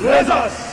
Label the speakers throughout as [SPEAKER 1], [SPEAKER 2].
[SPEAKER 1] Vs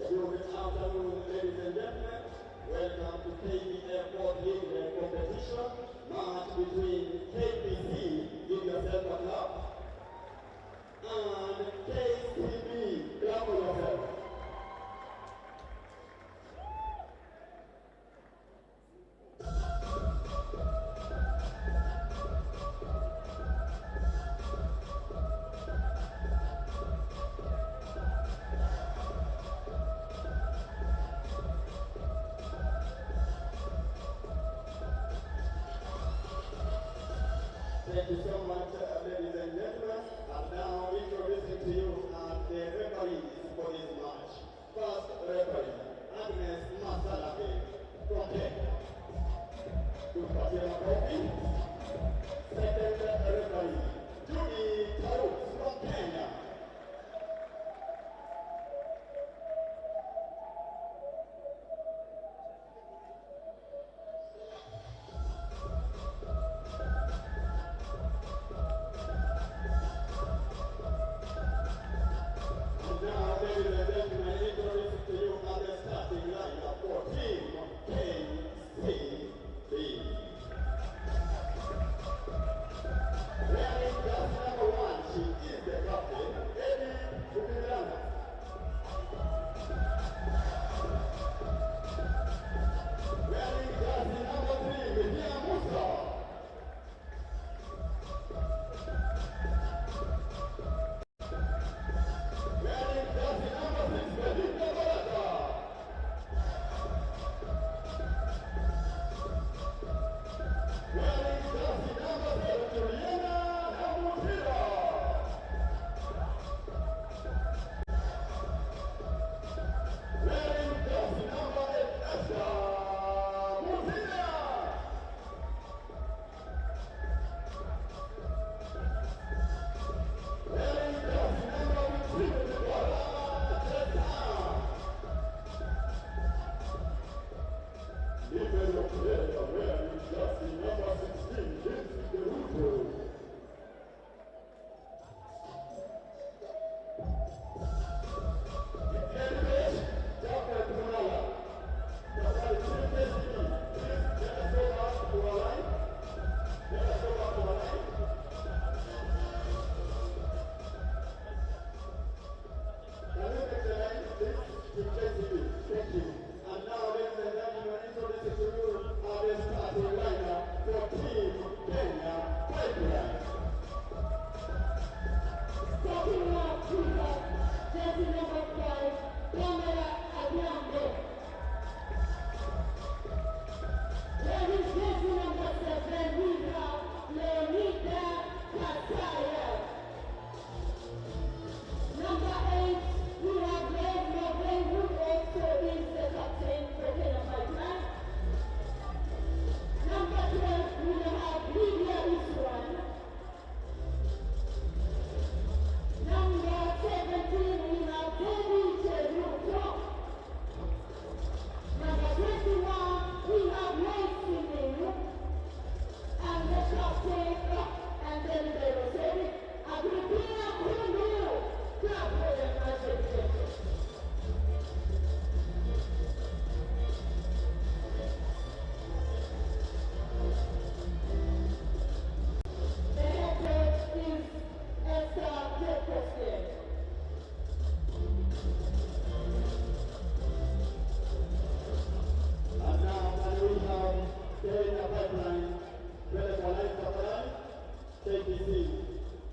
[SPEAKER 1] Good afternoon, ladies and gentlemen. Welcome to Kvf National competition. Match between Kcb, give yourself a clap, and Kcb, clap for yourself. Thank you so much, ladies and gentlemen. And now introducing to you the referees for this match. First referee, Agnes Masalabe from Kenya. Second referee, Judy Taruk from Kenya.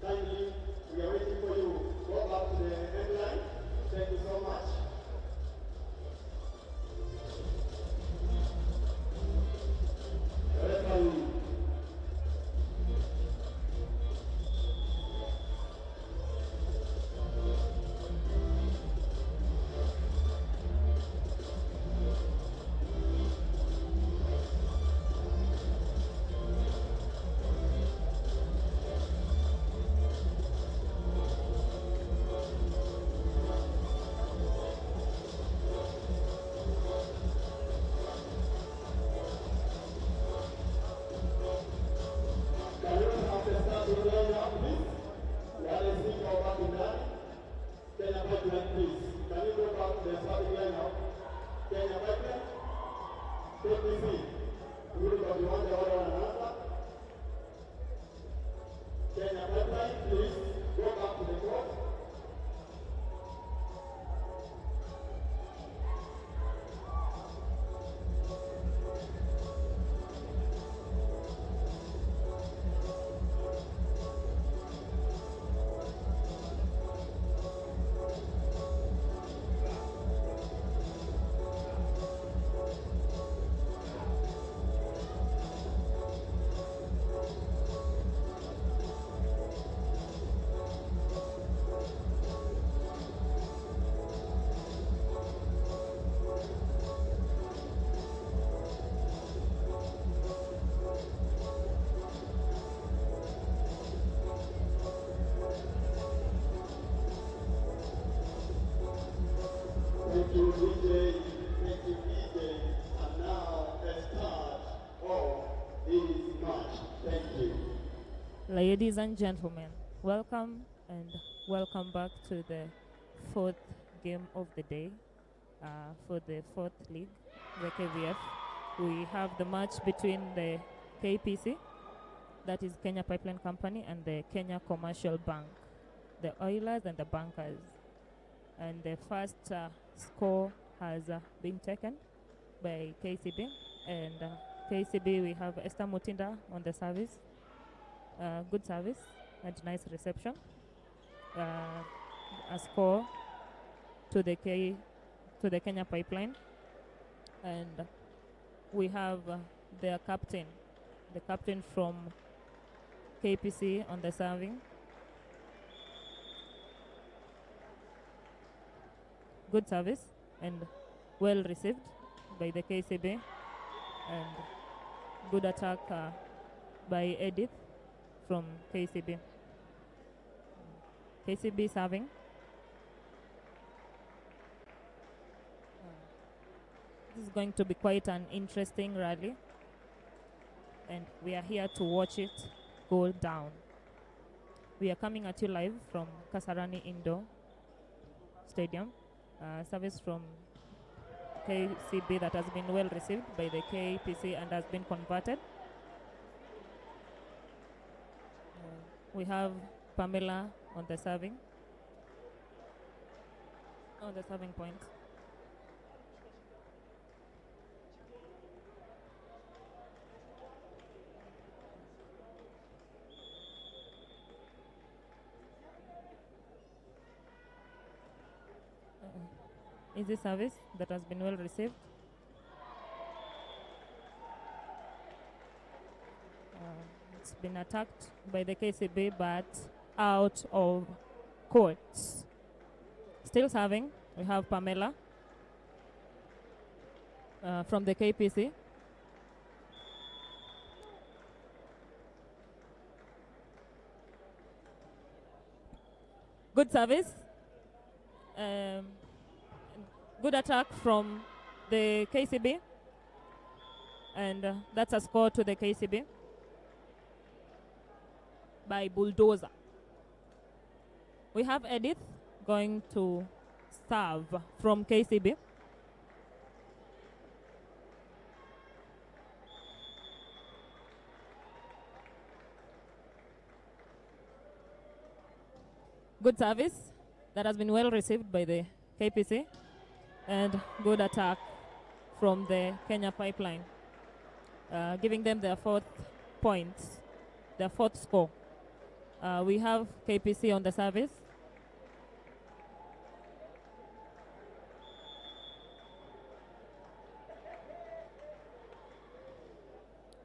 [SPEAKER 1] Kindly, we are waiting for you. Go back to the headline. Thank you so much. Referee. Please, can you go back the starting lineup. Kenya Pipeline, Kcb. We look at the one, the other one, and answer. Kenya Pipeline, please go back to the court. Thank you, DJ. Thank you, DJ. And now, the start of this match. Thank you.
[SPEAKER 2] Ladies and gentlemen, welcome and welcome back to the fourth game of the day for the fourth league, the KVF. We have the match between the KPC, that is Kenya Pipeline Company, and the Kenya Commercial Bank, the Oilers and the Bankers. And the first score has been taken by KCB. And KCB, we have Esther Mutinda on the service. Good service and nice reception. A score to the Kenya Pipeline. And we have their captain, the captain from KPC on the serving. Good service and well received by the KCB, and good attack by Edith from KCB. KCB serving. This is going to be quite an interesting rally, and we are here to watch it go down. We are coming at you live from Kasarani Indoor Stadium. Service from KCB that has been well received by the KPC and has been converted. We have Pamela on the serving point. Easy service that has been well received. It's been attacked by the KCB, but out of court. Still serving, we have Pamela from the KPC. Good service. Good attack from the KCB, and that's a score to the KCB by Bulldozer. We have Edith going to serve from KCB. Good service that has been well received by the KPC. And good attack from the Kenya Pipeline, giving them their fourth points, their fourth score. We have KPC on the service.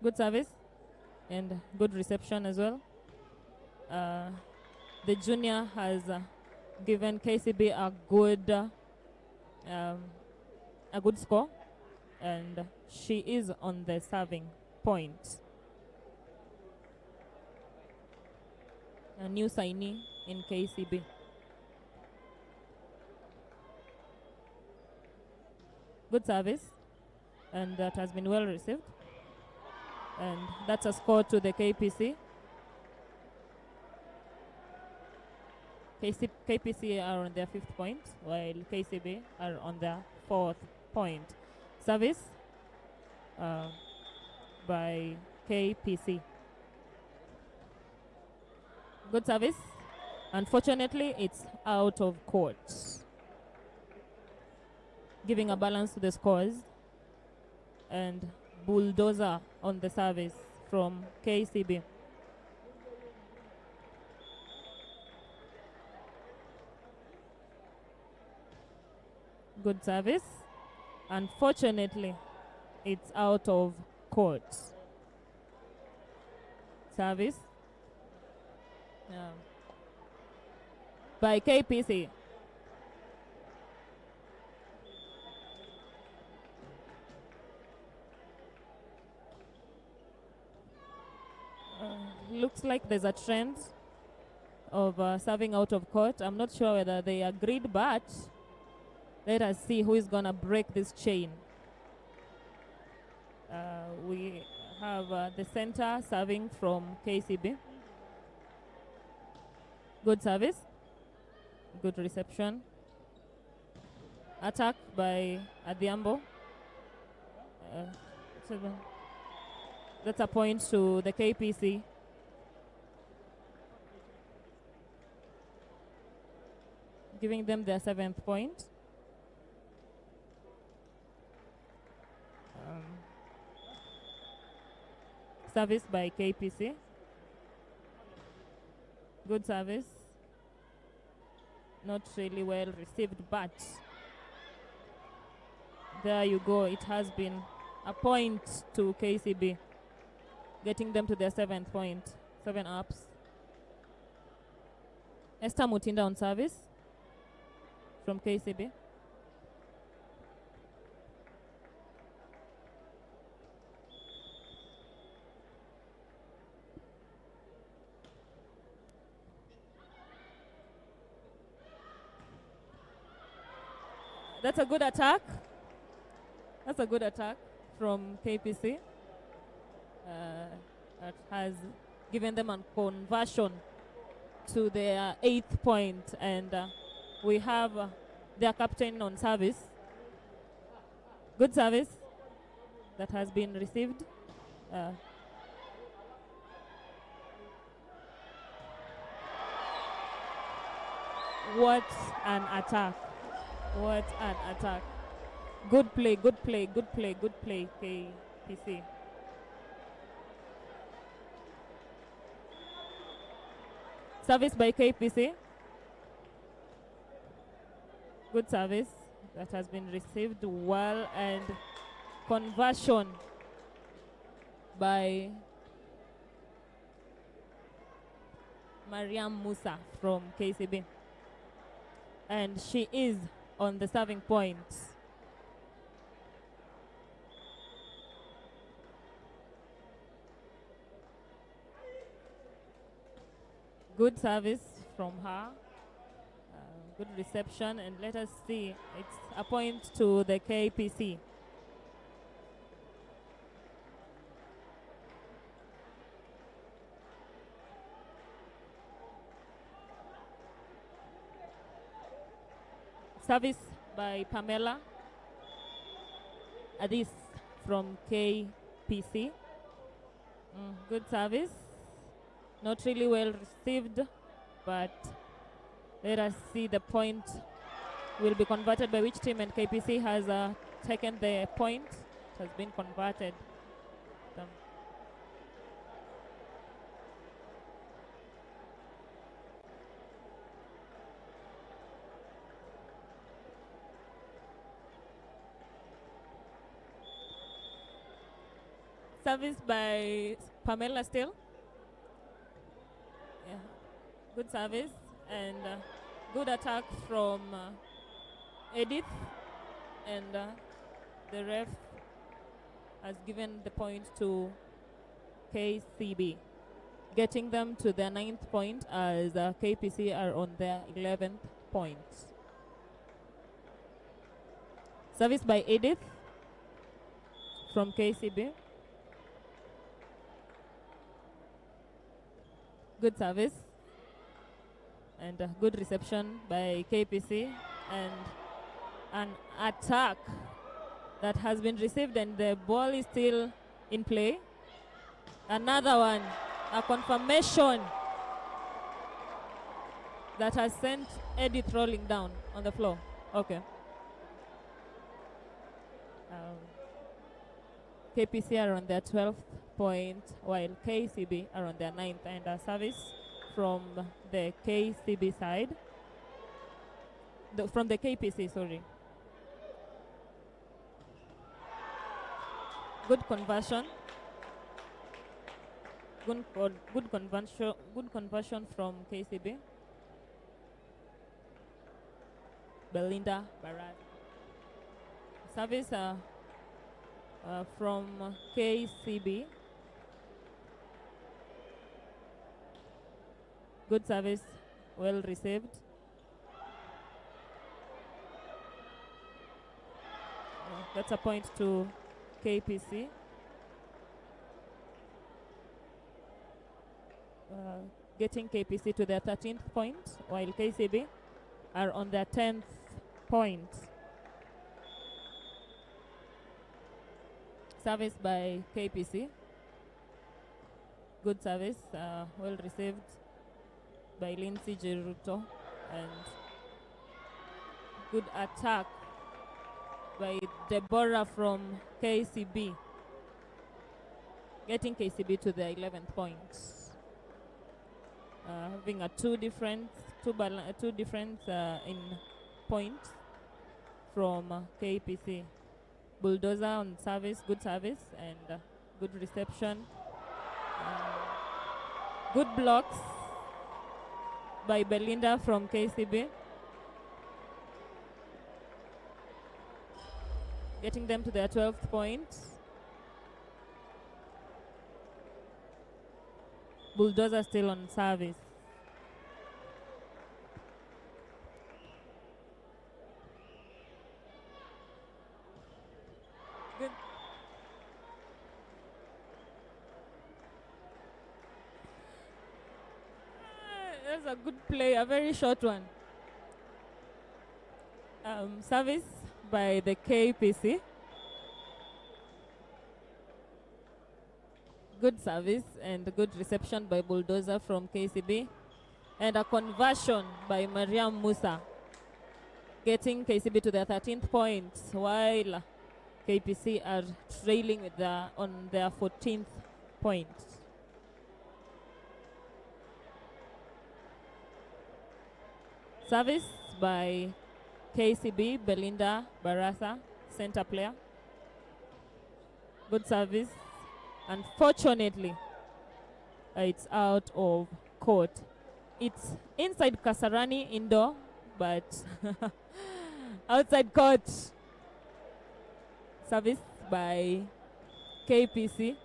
[SPEAKER 2] Good service and good reception as well. The junior has given KCB a good score, and she is on the serving point. A new signee in KCB. Good service, and that has been well received. And that's a score to the KPC. KPC are on their 5th point, while KCB are on their 4th point. Service by KPC. Good service. Unfortunately, it's out of court, giving a balance to the scores. And bulldozer on the service from KCB. Good service. Unfortunately, it's out of court. Service by KPC. Looks like there's a trend of serving out of court. I'm not sure whether they agreed, but let us see who is going to break this chain. We have the center serving from KCB. Good service. Good reception. Attack by Adhiambo. That's a point to the KPC. Giving them their 7th point. Service by KPC. Good service. Not really well received, but there you go. It has been a point to KCB, getting them to their 7th point. 7 ups. Esther Mutinda on service from KCB. That's a good attack. That's a good attack from KPC. That has given them a conversion to their 8th point, and we have their captain on service. Good service that has been received. What an attack. What an attack. Good play, good play, good play, good play, KPC. Service by KPC. Good service that has been received well, and conversion by Mariam Musa from KCB. And she is on the serving point. Good service from her. Good reception, and let us see. It's a point to the KPC. Service by Pamela Adis from KPC. Good service. Not really well received, but let us see. The point will be converted by which team, and KPC has taken the point. It has been converted. Service by Pamela still. Yeah. Good service, and good attack from Edith, and the ref has given the point to KCB, getting them to their 9th point as KPC are on their 11th point. Service by Edith from KCB. Good service. and a good reception by KPC, and an attack that has been received, and the ball is still in play. Another one, a confirmation that has sent Edith rolling down on the floor. Okay. KPC are on their 12th point, while KCB are on their 9th, and a service from the KCB side. From the KPC, sorry. Good conversion. Good conversion from KCB. Belinda Barat. Service from KCB. Good service, well received. That's a point to KPC. Getting KPC to their 13th point, while KCB are on their 10th point. Service by KPC. Good service, well received by Lindsay Jeruto, and good attack by Deborah from KCB, getting KCB to the 11th point. Having a two different in points from KPC. Bulldozer on service, good service, and good reception. Good blocks by Belinda from KCB, getting them to their 12th point. Bulldozer still on service. Good. That's a good play, a very short one. Service by the KPC. Good service and good reception by Bulldozer from KCB. And a conversion by Mariam Musa, getting KCB to their 13th point, while KPC are trailing with on their 14th point. Service by KCB, Belinda Barasa, center player. Good service. Unfortunately, it's out of court. It's inside Kasarani indoor, but outside court. Service by KPC.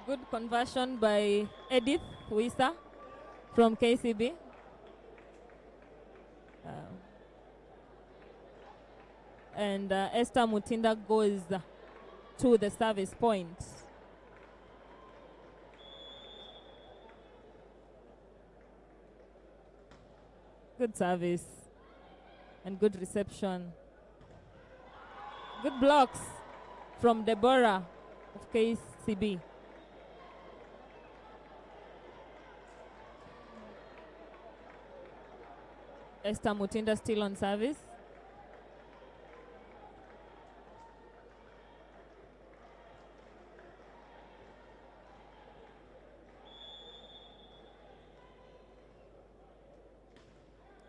[SPEAKER 2] Good conversion by Edith Wisa from KCB. And Esther Mutinda goes to the service point. Good service and good reception. Good blocks from Deborah of KCB. Esther Mutinda still on service.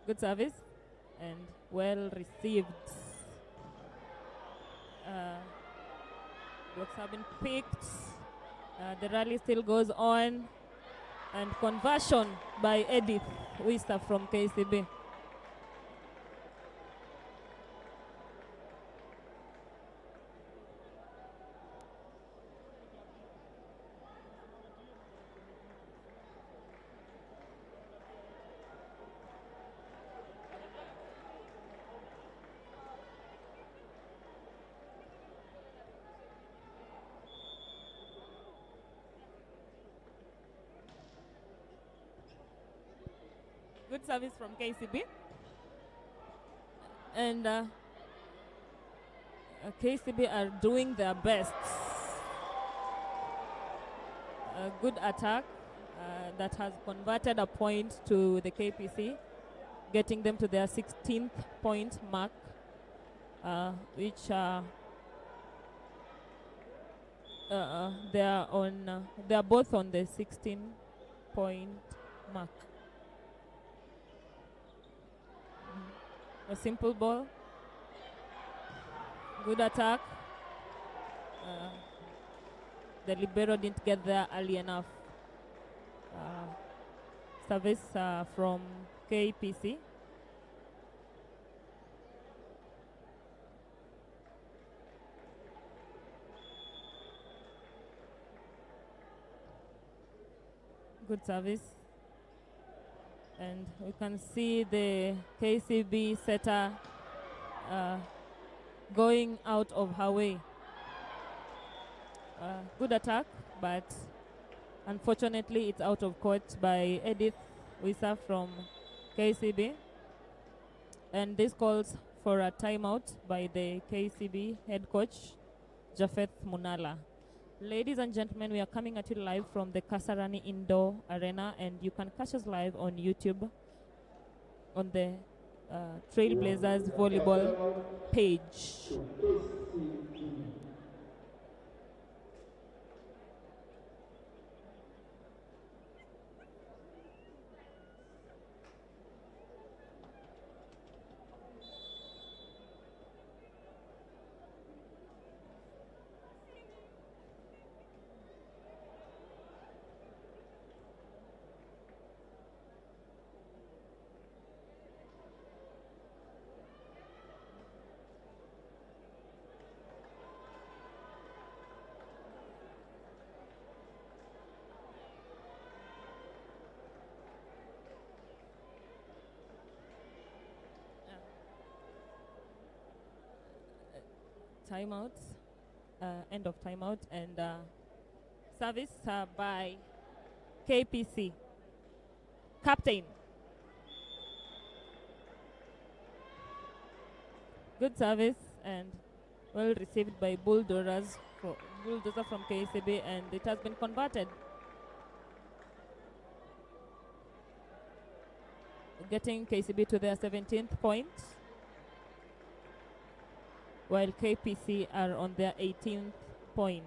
[SPEAKER 2] Good service and well received. Blocks have been picked. The rally still goes on. And conversion by Edith Wista from KCB. Good service from KCB. And KCB are doing their best. A good attack that has converted a point to the KPC, getting them to their 16th point mark, which they are both on the 16-point mark. A simple ball, good attack. The libero didn't get there early enough. Service from KPC. Good service. And we can see the KCB setter going out of her way. Good attack, but unfortunately it's out of court by Edith Wisa from KCB. And this calls for a timeout by the KCB head coach, Japheth Munala. Ladies and gentlemen, we are coming at you live from the Kasarani Indoor Arena, and you can catch us live on YouTube on the Trailblazers volleyball page. Timeout, end of timeout, and service by KPC. Captain. Good service and well received by Bulldozer from KCB, and it has been converted. Getting KCB to their 17th point, while KPC are on their 18th point.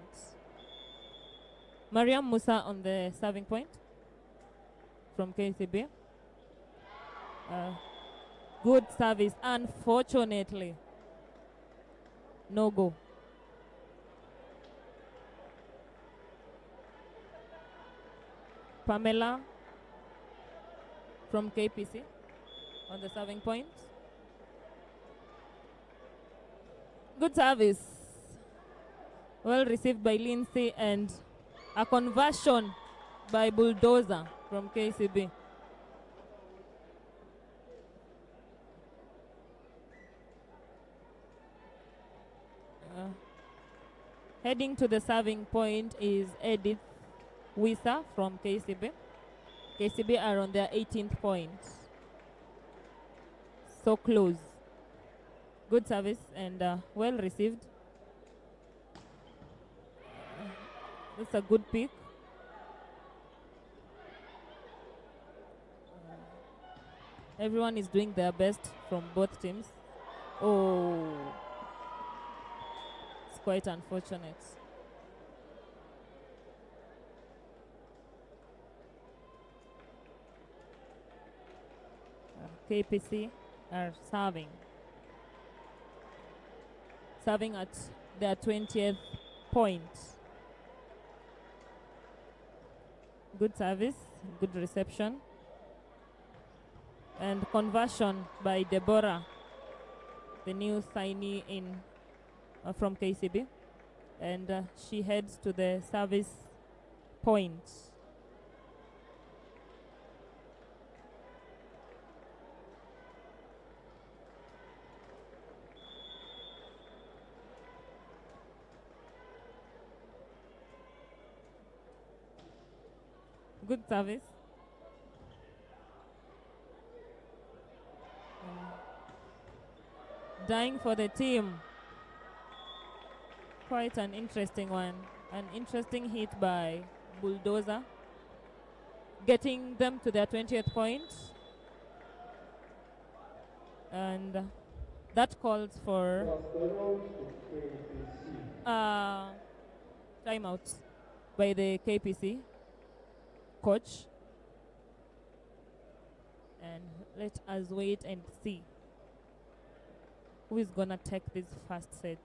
[SPEAKER 2] Mariam Musa on the serving point from KCB. Good service, unfortunately. No go. Pamela from KPC on the serving point. Good service. Well received by Lindsay, and a conversion by Bulldozer from KCB. Heading to the serving point is Edith Wisa from KCB. KCB are on their 18th point. So close. Good service and well received. That's a good pick. Everyone is doing their best from both teams. Oh, it's quite unfortunate. KPC are serving at their 20th point. Good service, good reception, and conversion by Deborah, the new signee in from KCB, and she heads to the service point. Good service. dying for the team. Quite an interesting one. An interesting hit by Bulldozer, getting them to their 20th point. And that calls for timeout by the KPC coach. And let us wait and see who is gonna take this first set.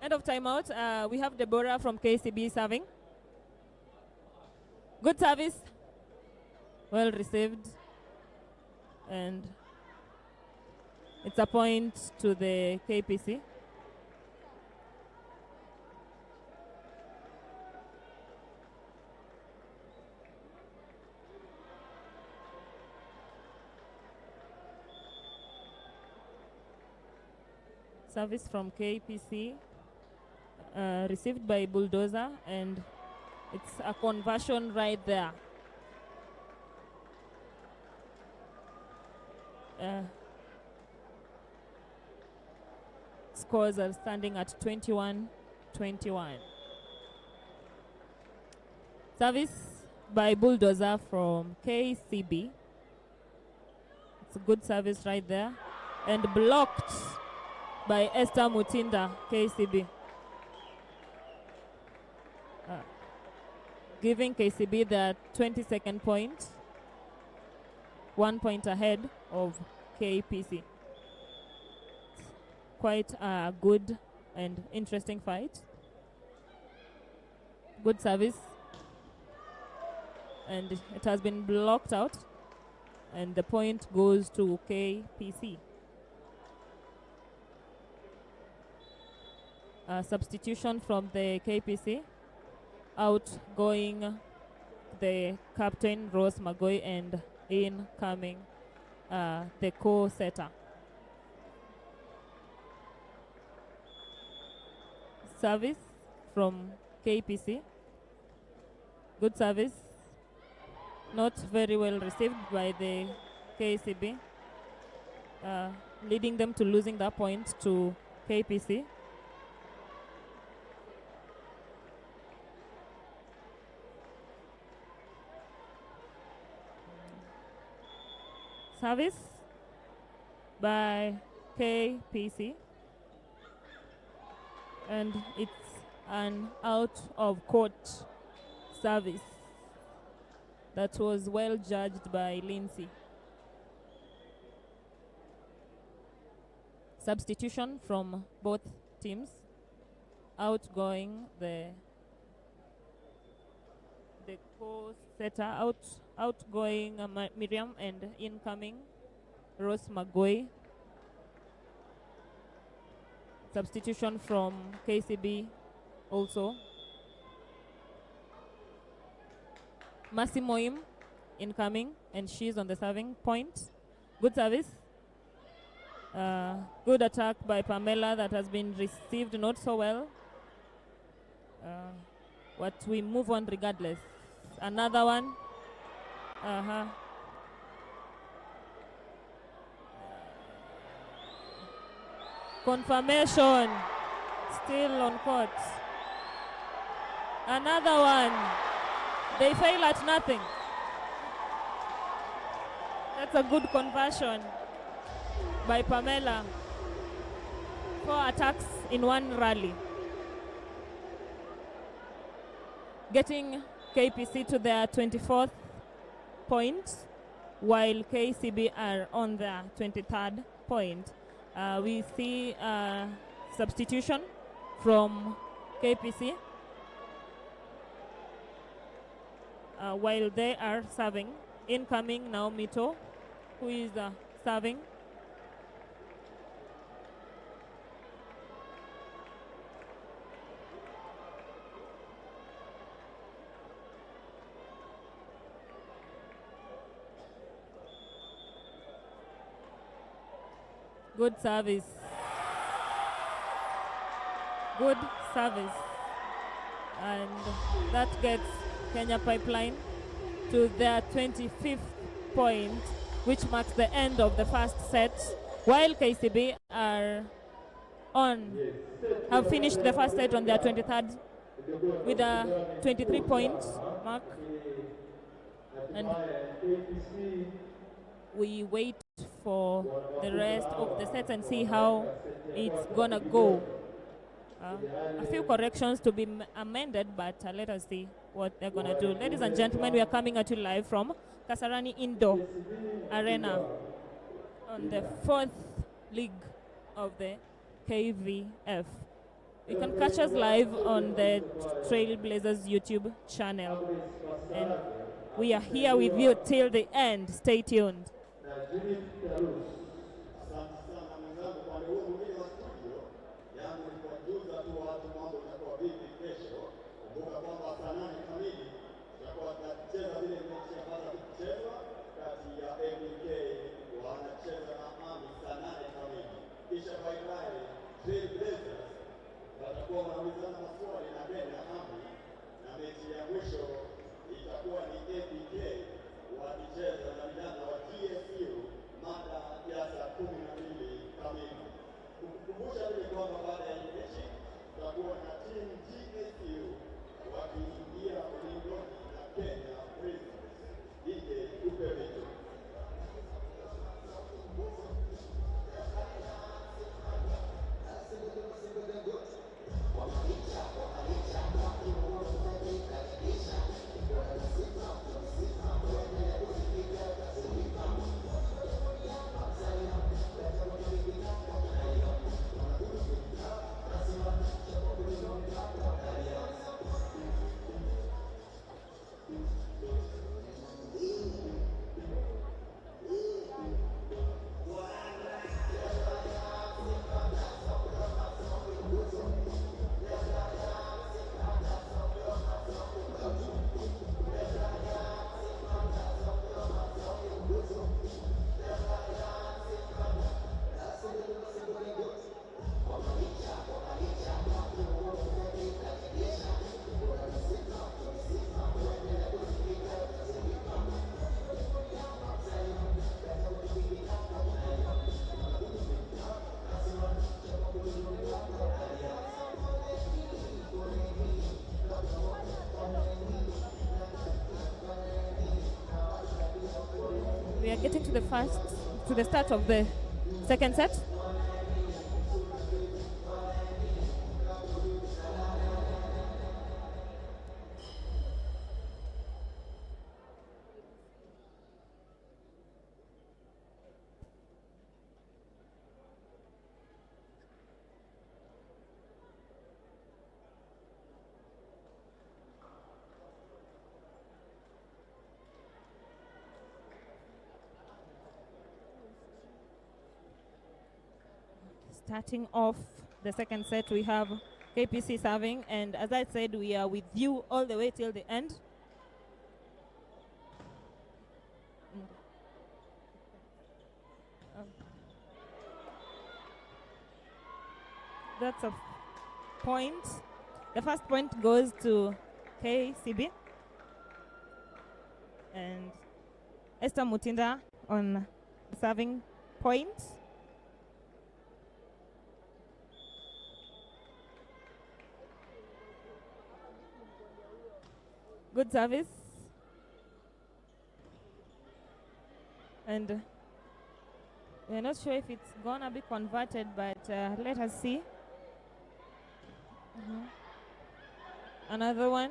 [SPEAKER 2] End of timeout. We have Deborah from Kcb serving. Good service. Well received. And it's a point to the KPC. Service from KPC. Received by Bulldozer, and it's a conversion right there. Scores are standing at 21-21. Service by Bulldozer from KCB. It's a good service right there. And blocked by Esther Mutinda, KCB. Giving KCB the 22nd point, 1 point ahead of KPC. Quite a good and interesting fight. Good service. And it has been blocked out. And the point goes to KPC. Substitution from the KPC. Outgoing the captain, Rose Magoy, and incoming the co-setter. Service from KPC. Good service. Not very well received by the KCB, leading them to losing that point to KPC. Service by KPC, and it's an out of court service that was well judged by Lindsay. Substitution from both teams. Outgoing the co-setter, outgoing Miriam, and incoming Rose Magoy. Substitution from KCB also. Mercy Moim incoming, and she's on the serving point. Good service. Good attack by Pamela that has been received not so well. But we move on regardless. Another one. Confirmation. Still on court. Another one. They fail at nothing. That's a good conversion by Pamela. 4 attacks in one rally. Getting KPC to their 24th point, while KCB are on their 23rd point. We see substitution from KPC. while they are serving. Incoming now Mito, who is serving. Good service. Good service. And that gets Kenya Pipeline to their 25th point, which marks the end of the first set, while KCB have finished the first set on their 23rd with a 23 points mark. And we wait for the rest of the sets and see how it's gonna go. A few corrections to be amended, but let us see what they're gonna do. Ladies and gentlemen, we are coming at you live from Kasarani Indoor Arena on the 4th league of the KVF. You can catch us live on the Trailblazers YouTube channel. And we are here with you till the end. Stay tuned.
[SPEAKER 1] watakuwa wanaulizana maswali na Kenya Army, na mechi ya mwisho itakuwa ni APK wakicheza na vijana wa TSU mada ya saa 12 kamili. Kukumbusha vile kwamba baada ya mechi tutakuwa na timu TSU wakiingia ulingoni na Kenya Prisons. Ije upe vitu.
[SPEAKER 2] We are getting to the start of the second set. Starting off the second set, we have KPC serving, and as I said, we are with you all the way till the end. That's a point. The first point goes to KCB, and Esther Mutinda on serving point. Good service. And we're not sure if it's gonna be converted, but let us see. Another one.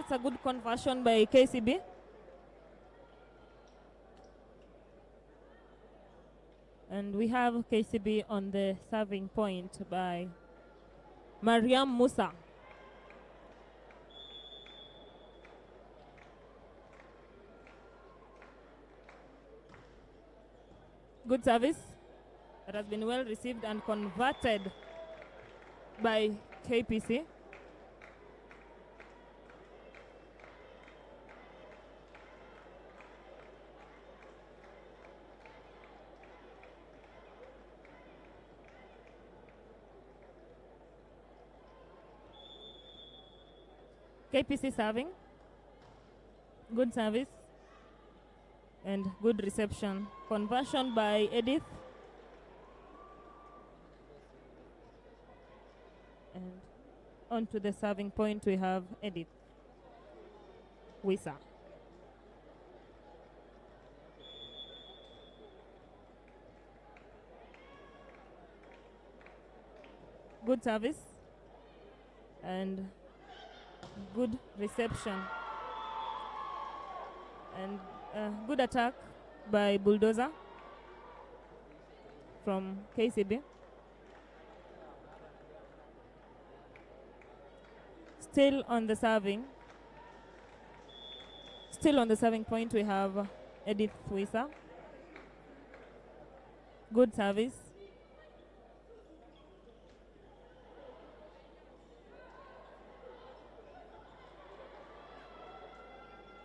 [SPEAKER 2] That's a good conversion by Kcb. And we have Kcb on the serving point by Mariam Musa. Good service that has been well received and converted by Kpc. Kpc serving. Good service and good reception. Conversion by Edith. And on to the serving point we have Edith Wisa. Good service and good reception and good attack by Bulldozer from Kcb. Still on the serving point we have Edith Wisa. Good service.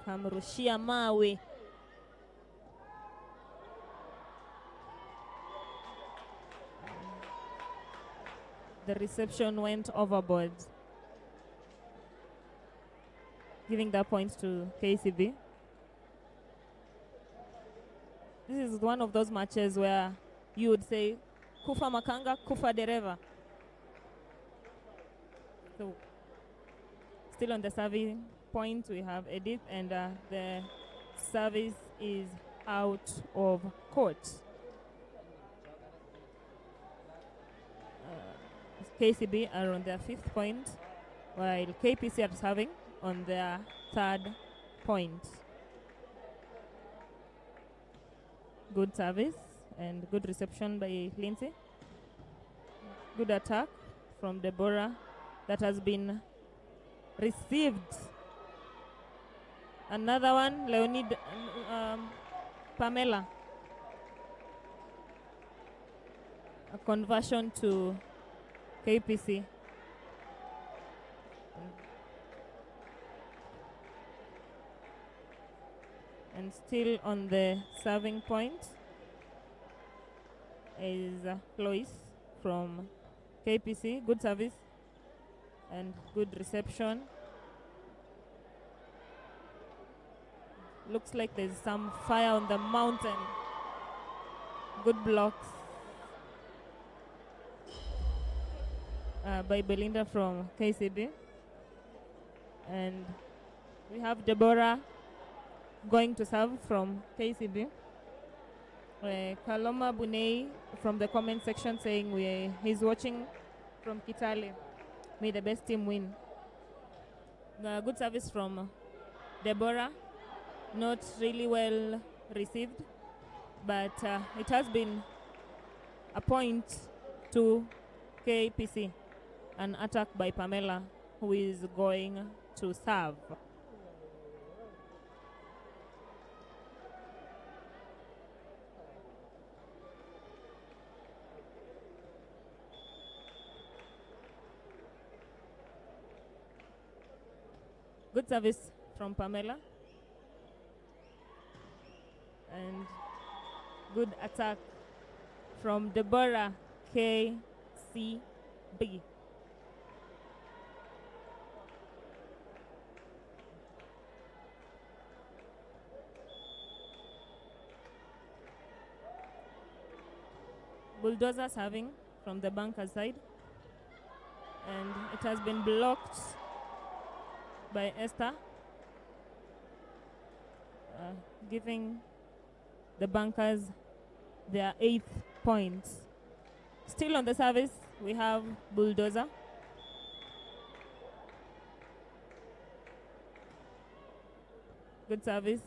[SPEAKER 2] Kamrushia mawe. The reception went overboard, giving that point to Kcb. This is one of those matches where you would say, Kufa Makanga, Kufa Dereva. So, still on the serving point, we have Edith, and the service is out of court. Kcb are on their 5th point, while Kpc are serving on their 3rd point. Good service and good reception by Lindsay. Good attack from Deborah that has been received. Another one, Leonid, Pamela. A conversion to Kpc. And still on the serving point is Lois from Kpc. Good service and good reception. Looks like there's some fire on the mountain. Good blocks by Belinda from Kcb. And we have Deborah going to serve from Kcb. Kaloma Bunei from the comment section saying he's watching from Kitale. May the best team win. Good service from Deborah. Not really well received, but it has been a point to Kpc. An attack by Pamela, who is going to serve. Good service from Pamela. And good attack from Deborah Kcb. Bulldozer serving from the bunker side, and it has been blocked by Esther, giving the bunkers their 8th points. Still on the service, we have Bulldozer. Good service.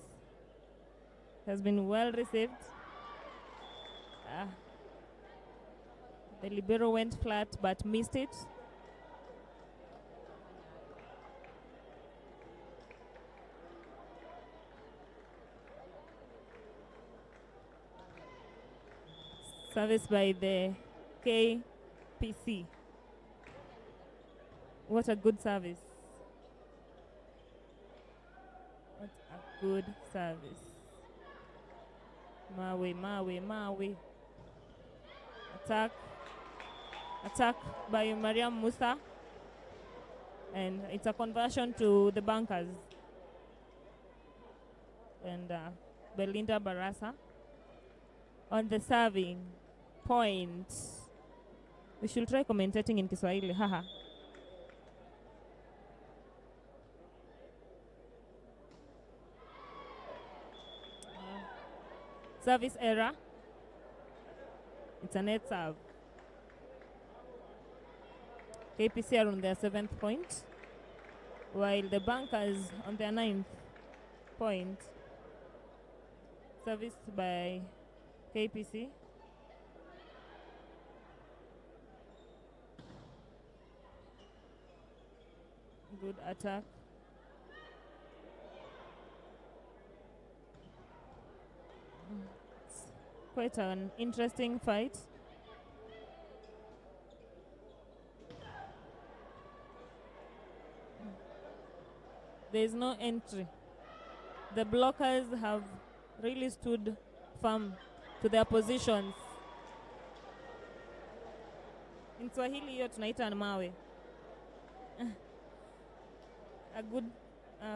[SPEAKER 2] Has been well received. The libero went flat but missed it. Service by the Kpc. What a good service. What a good service. Mawe. Attack by Mariam Musa. And it's a conversion to the bunkers. And Belinda Barasa on the serving point. We should try commentating in Kiswahili. Haha. Service error. It's a net serve. KPC are on their 7th point, while the bunkers on their 9th point. Serviced by KPC. Good attack. It's quite an interesting fight. There is no entry. The blockers have really stood firm to their positions. In Swahili hiyo tunaita mawe. A good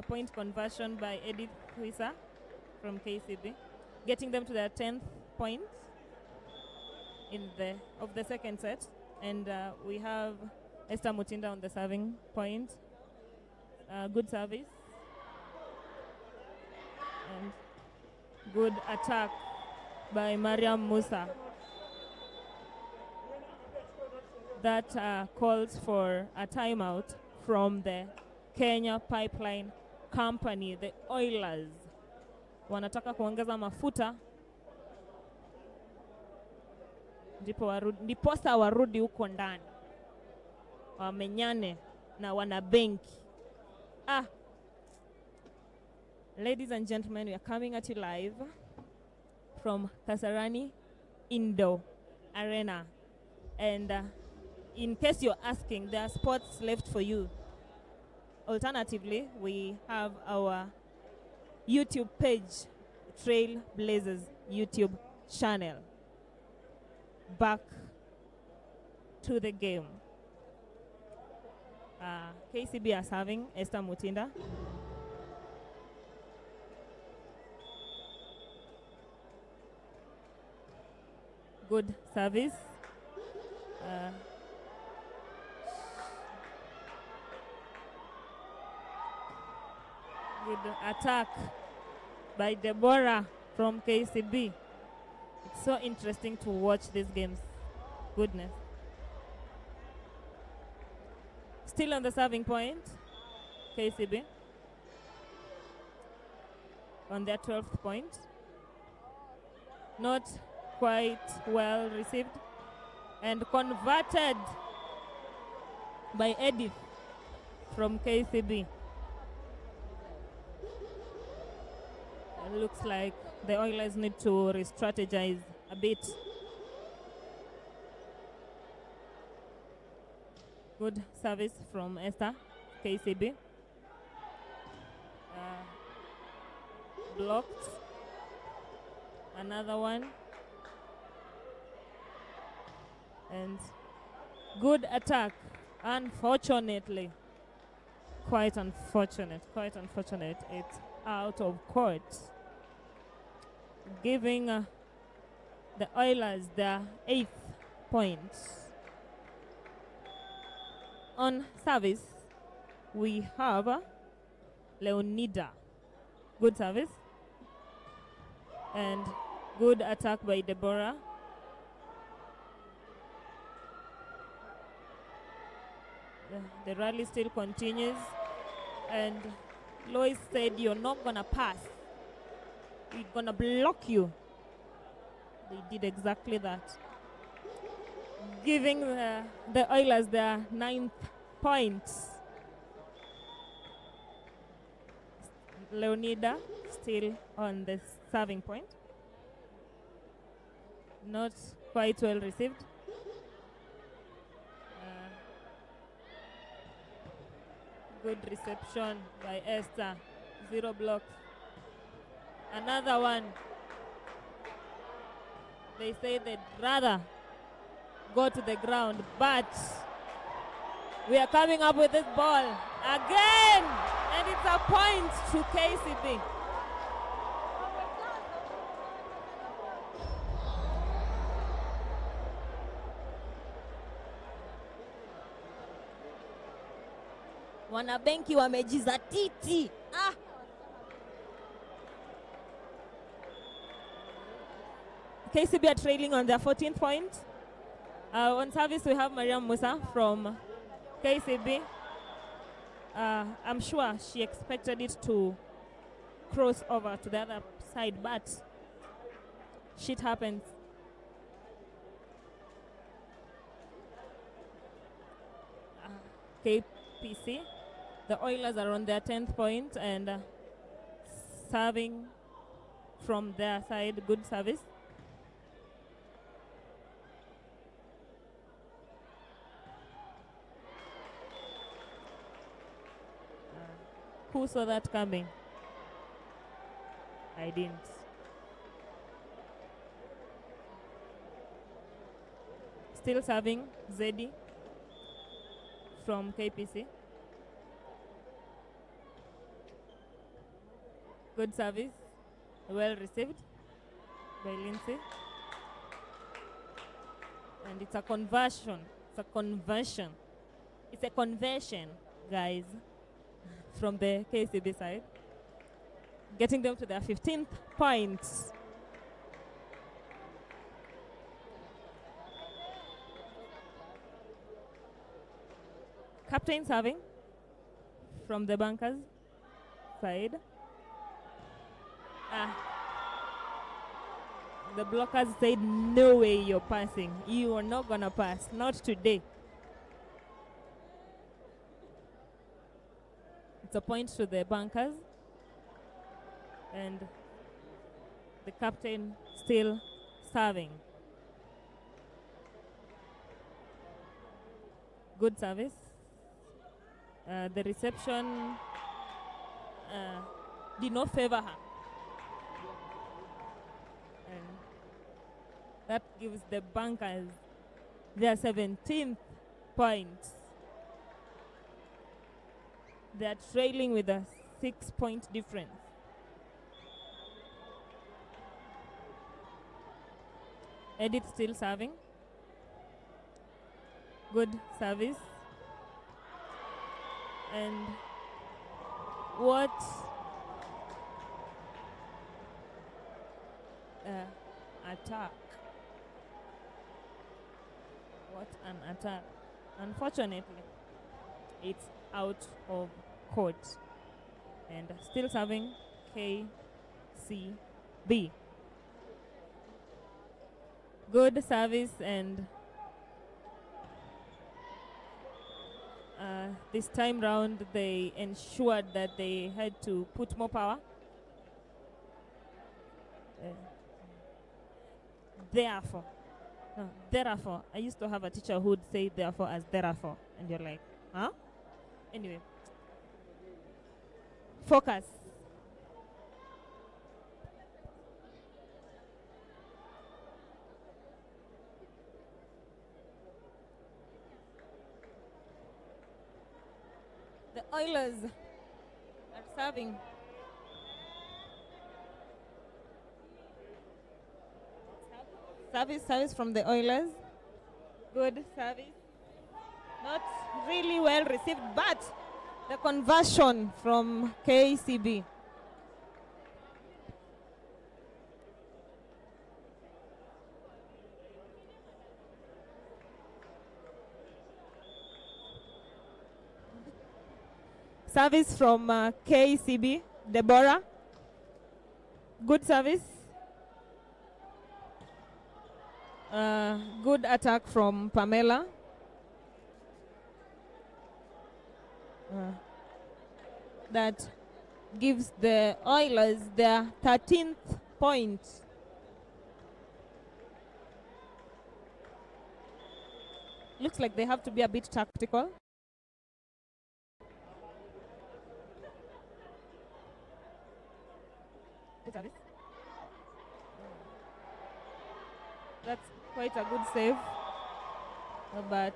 [SPEAKER 2] point conversion by Edith Huisa from KCB, getting them to their 10th point of the second set. And we have Esther Mutinda on the serving point. Good service. And good attack by Mariam Musa. That calls for a timeout from the Kenya Pipeline Company, the Oilers. Wanataka kuongeza mafuta ndiposa warudi huko ndani wamenyane na wana benki. Ladies and gentlemen, we are coming at you live from Kasarani Indo Arena. And in case you're asking, there are spots left for you. Alternatively, we have our YouTube page, Trailblazers YouTube channel. Back to the game. KCB are serving Esther Mutinda. Good service. Good attack by Deborah from KCB. It's so interesting to watch these games. Goodness. Still on the serving point, KCB. On their 12th point. Not quite well received. And converted by Edith from KCB. It looks like the Oilers need to re-strategize a bit. Good service from Esther, KCB. Blocked. Another one. And good attack. Unfortunately. Quite unfortunate. It's out of court. Giving the Oilers their 8th point. On service, we have Leonida. Good service. And good attack by Deborah. The rally still continues. And Lois said, "You're not going to pass. We're going to block you." They did exactly that, giving the Oilers their 9th points. Leonida still on the serving point. Not quite well received. Good reception by Esther. 0 blocks. Another one. They say they'd rather go to the ground, but we are coming up with this ball again, and it's a point to KCB.
[SPEAKER 3] Wanabenki wamejizatiti.
[SPEAKER 2] KCB are trailing on their 14th point. On service, we have Mariam Musa from KCB. I'm sure she expected it to cross over to the other side, but shit happens. KPC, the Oilers are on their 10th point and serving from their side. Good service. Who saw that coming? I didn't. Still serving Zedi from KPC. Good service. Well received by Lindsay. And it's a conversion. It's a conversion. It's a conversion, guys, from the KCB side, getting them to their 15th points. Captain serving from the Bankers side. The blockers said, "No way you're passing. You are not gonna pass. Not today." It's a point to the Bankers, and the captain still serving. Good service. The reception did not favor her. And that gives the Bankers their 17th point. They're trailing with a 6-point difference. Edith still serving. Good service. And what attack. What an attack. Unfortunately, it's out of court. And still serving KCB. Good service, and this time round they ensured that they had to put more power. Therefore, I used to have a teacher who would say therefore as therefore, and you're like, huh? Anyway, focus. The Oilers are serving. Service from the Oilers. Good service. Not really well received, but the conversion from KCB. Service from Kcb, Deborah. Good service. Good attack from Pamela. That gives the Oilers their 13th point. Looks like they have to be a bit tactical. That's quite a good save, but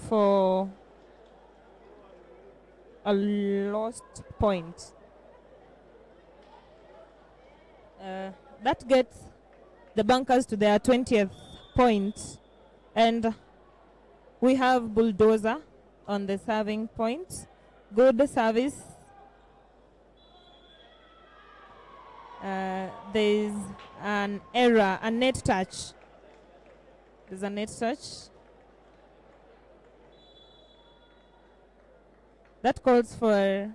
[SPEAKER 2] for a lost point. That gets the Bunkers to their 20th point, and we have Bulldozer on the serving point. Good service. There's an error, a net touch. There's a net touch. That calls for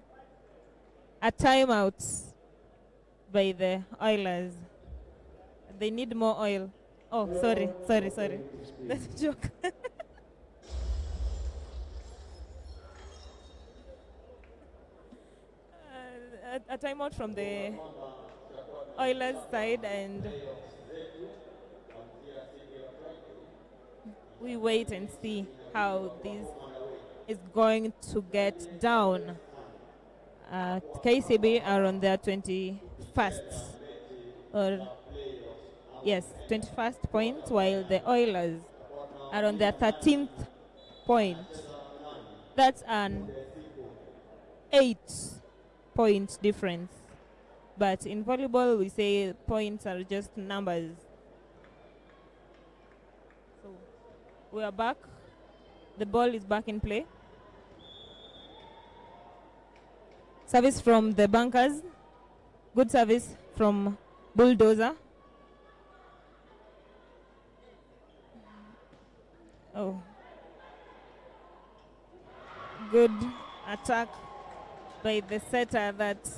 [SPEAKER 2] a timeout by the Oilers. They need more oil. Oh, sorry. That's a joke. A timeout from the Oilers side, and we wait and see how this is going to get down. KCB are on their 21st, or yes, 21st point, while the Oilers are on their 13th point. That's an 8-point difference. But in volleyball, we say points are just numbers. So we are back. The ball is back in play. Service from the Bunkers. Good service from Bulldozer. Oh. Good attack by the setter that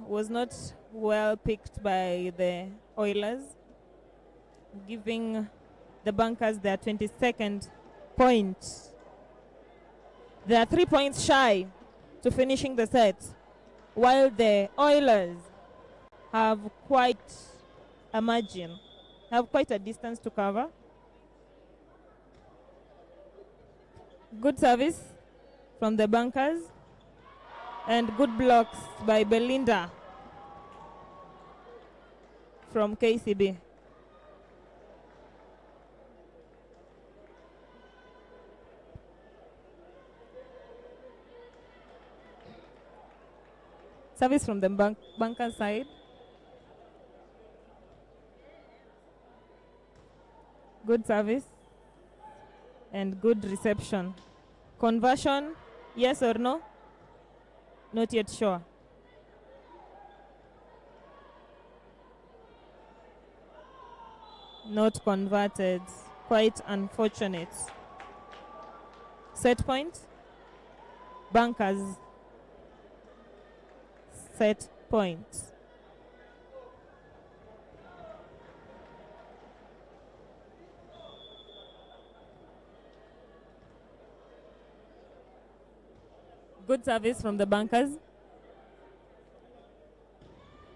[SPEAKER 2] was not well picked by the Oilers, giving the Bunkers their 22nd point. They are 3 points shy to finishing the set, while the Oilers have quite a margin, have quite a distance to cover. Good service from the Bunkers, and good blocks by Belinda from KCB. Service from the Bunker side. Good service and good reception. Conversion, yes or no? Not yet sure. Not converted. Quite unfortunate. Set point. Bunkers. Set point. Good service from the Bunkers.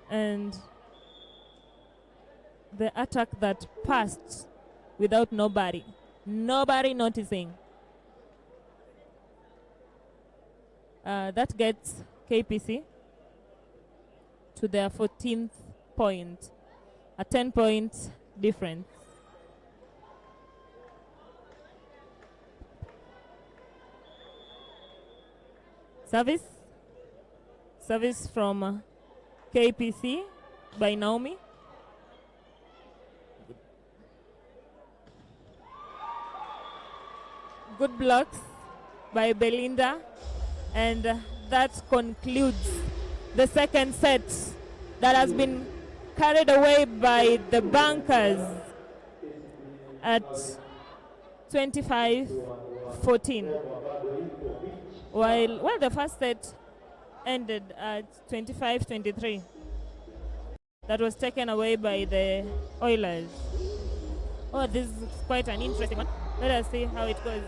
[SPEAKER 2] And the attack that passed without nobody noticing. That gets KPC to their 14th point, a 10-point difference. Service from KPC by Naomi. Good blocks by Belinda, and that concludes the second set that has been carried away by the Bunkers at 25-14. While the first set ended at 25-23. That was taken away by the Oilers. Oh, this is quite an interesting one. Let us see how it goes.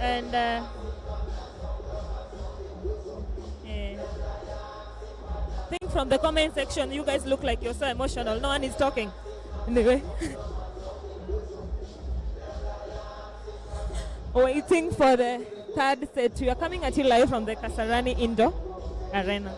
[SPEAKER 2] And I think from the comment section, you guys look like you're so emotional. No one is talking. Anyway. Waiting for the third set. We are coming at you live from the Kasarani Indoor Arena.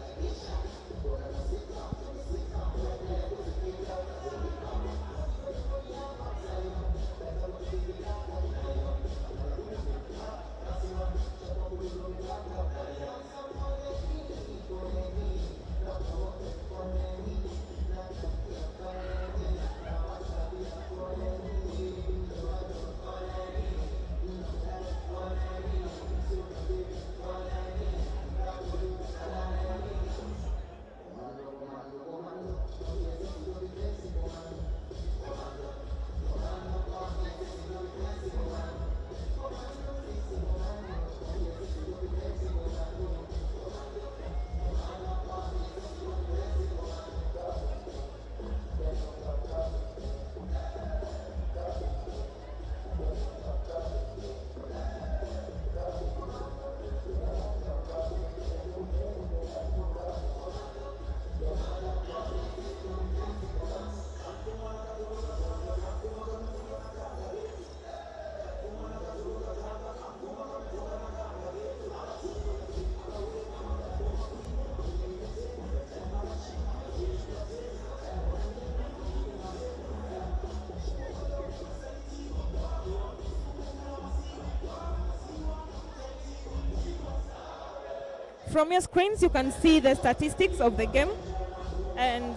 [SPEAKER 2] From your screens, you can see the statistics of the game, and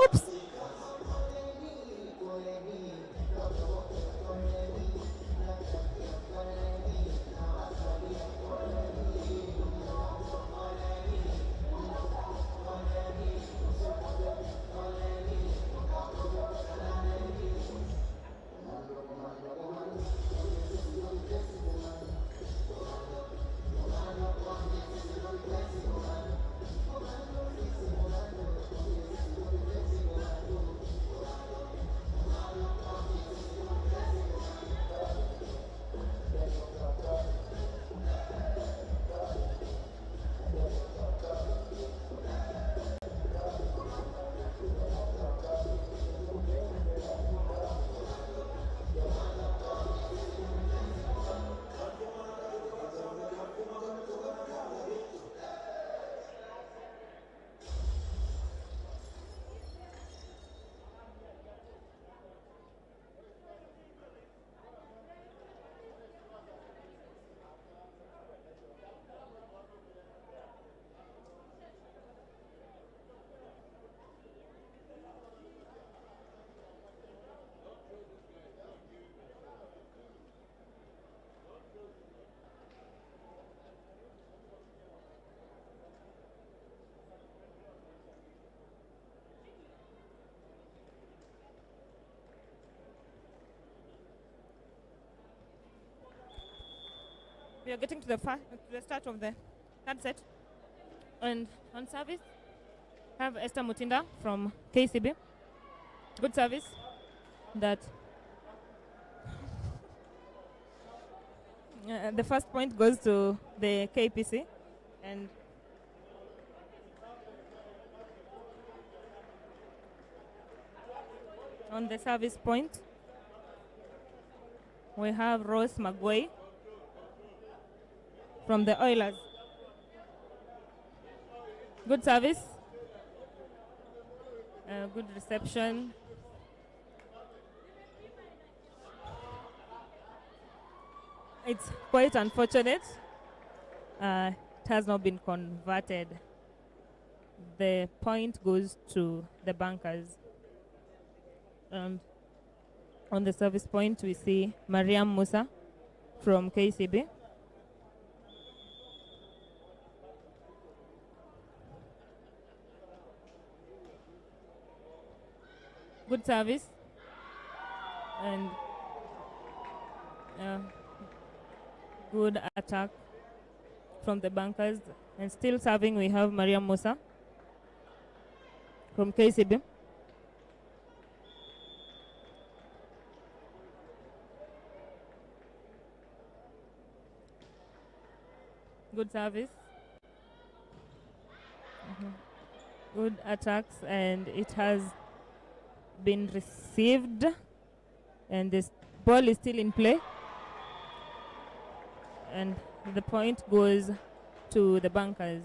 [SPEAKER 2] oops. We are getting to the start of the third set. And on service, have Esther Mutinda from Kcb. Good service. That the first point goes to the Kpc. And on the service point, we have Rose Magway from the Oilers. Good service. Good reception. It's quite unfortunate. It has not been converted. The point goes to the bankers. And on the service point, we see Mariam Musa from Kcb. Good service. And Good attack from the bunkers. And still serving, we have Mariam Musa from KCB. Good service. Good attacks, and it has been received. And this ball is still in play. And the point goes to the bunkers.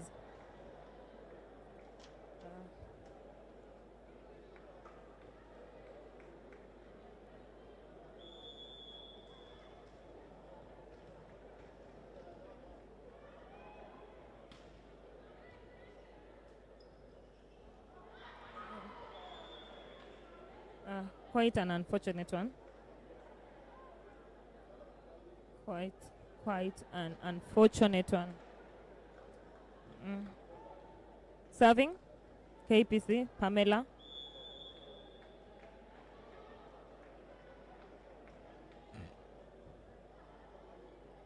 [SPEAKER 2] Quite an unfortunate one. Quite an unfortunate one. Serving, KPC, Pamela.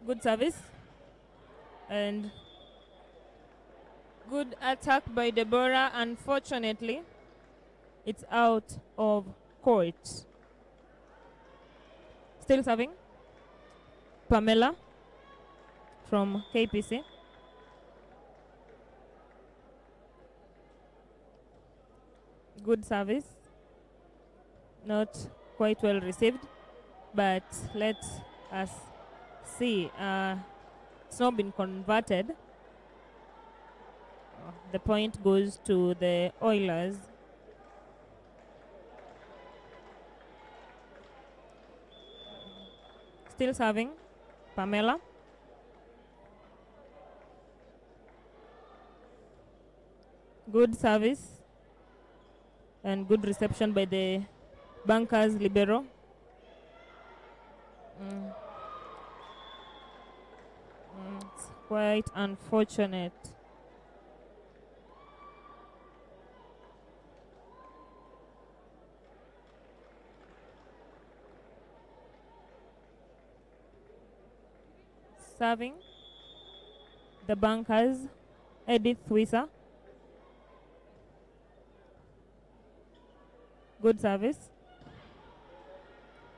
[SPEAKER 2] Good service. And good attack by Deborah. Unfortunately, it's out of court. Still serving, Pamela from KPC. Good service. Not quite well received, but let us see. It's not been converted. The point goes to the Oilers. Still serving, Pamela. Good service and good reception by the bunkers libero. It's quite unfortunate. Serving the bunkers, Edith Wisa. Good service.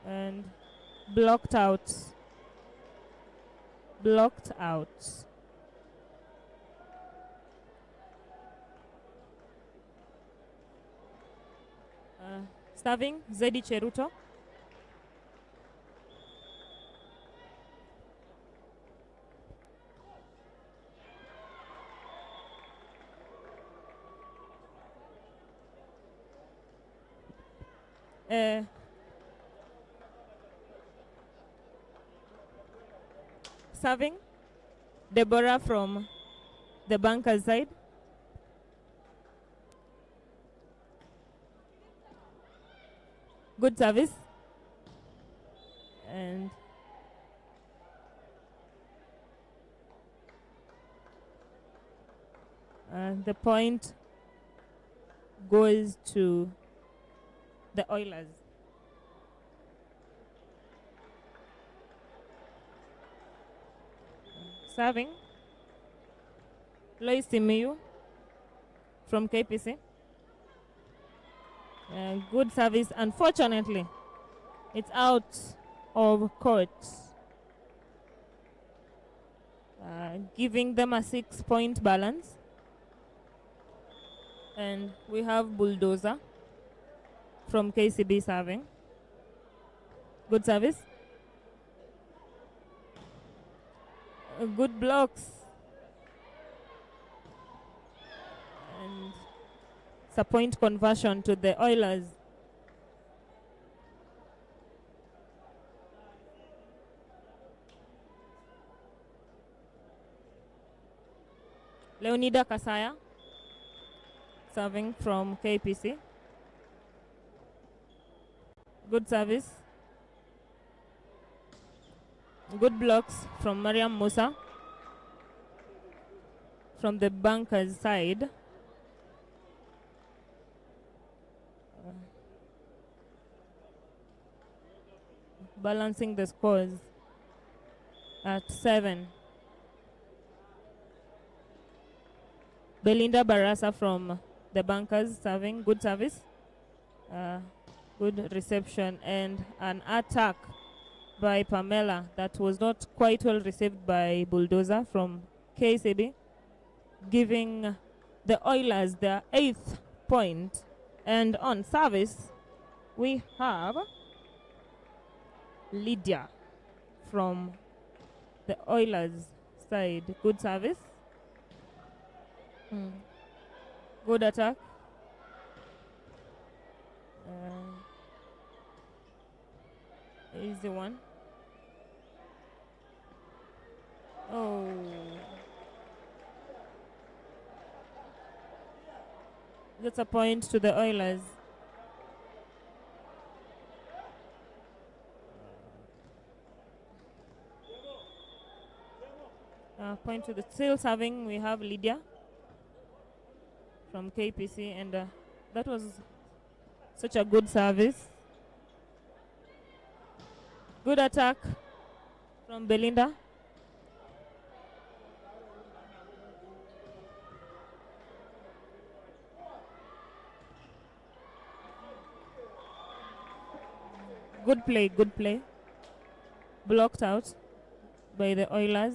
[SPEAKER 2] And blocked out. Blocked out. Serving, Zedi Cheruto. Serving, Deborah from the bunker side. Good service. And the point goes to the Oilers. Serving, Lois Simiyu from KPC. Good service. Unfortunately, it's out of court, giving them a 6-point balance. And we have Bulldozer from KCB serving. Good service. Good blocks. And it's a point conversion to the Oilers. Leonida Kasaya serving from KPC. Good service. Good blocks from Mariam Musa from the bunker's side. Balancing the scores. at 7. Belinda Barasa from the Bunkers serving. Good service. Good reception and an attack by Pamela that was not quite well received by Bulldozer from Kcb, giving the Oilers their 8th point. And on service, we have Lydia from the Oilers side. Good service. Good attack. Easy one. Oh. That's a point to the Oilers. Point to the still serving. We have Lydia from Kpc, and that was such a good service. Good attack from Belinda. Good play, good play. Blocked out by the Oilers.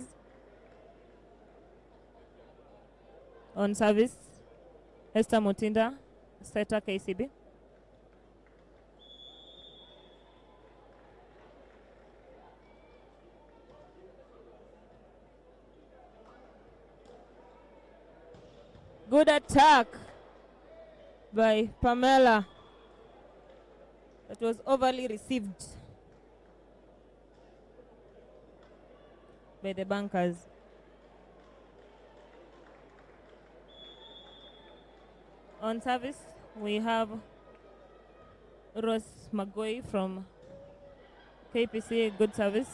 [SPEAKER 2] On service, Esther Mutinda, setter Kcb. Good attack by Pamela. That was overly received by the Bunkers. On service, we have Rose Magoi from Kpc. Good service.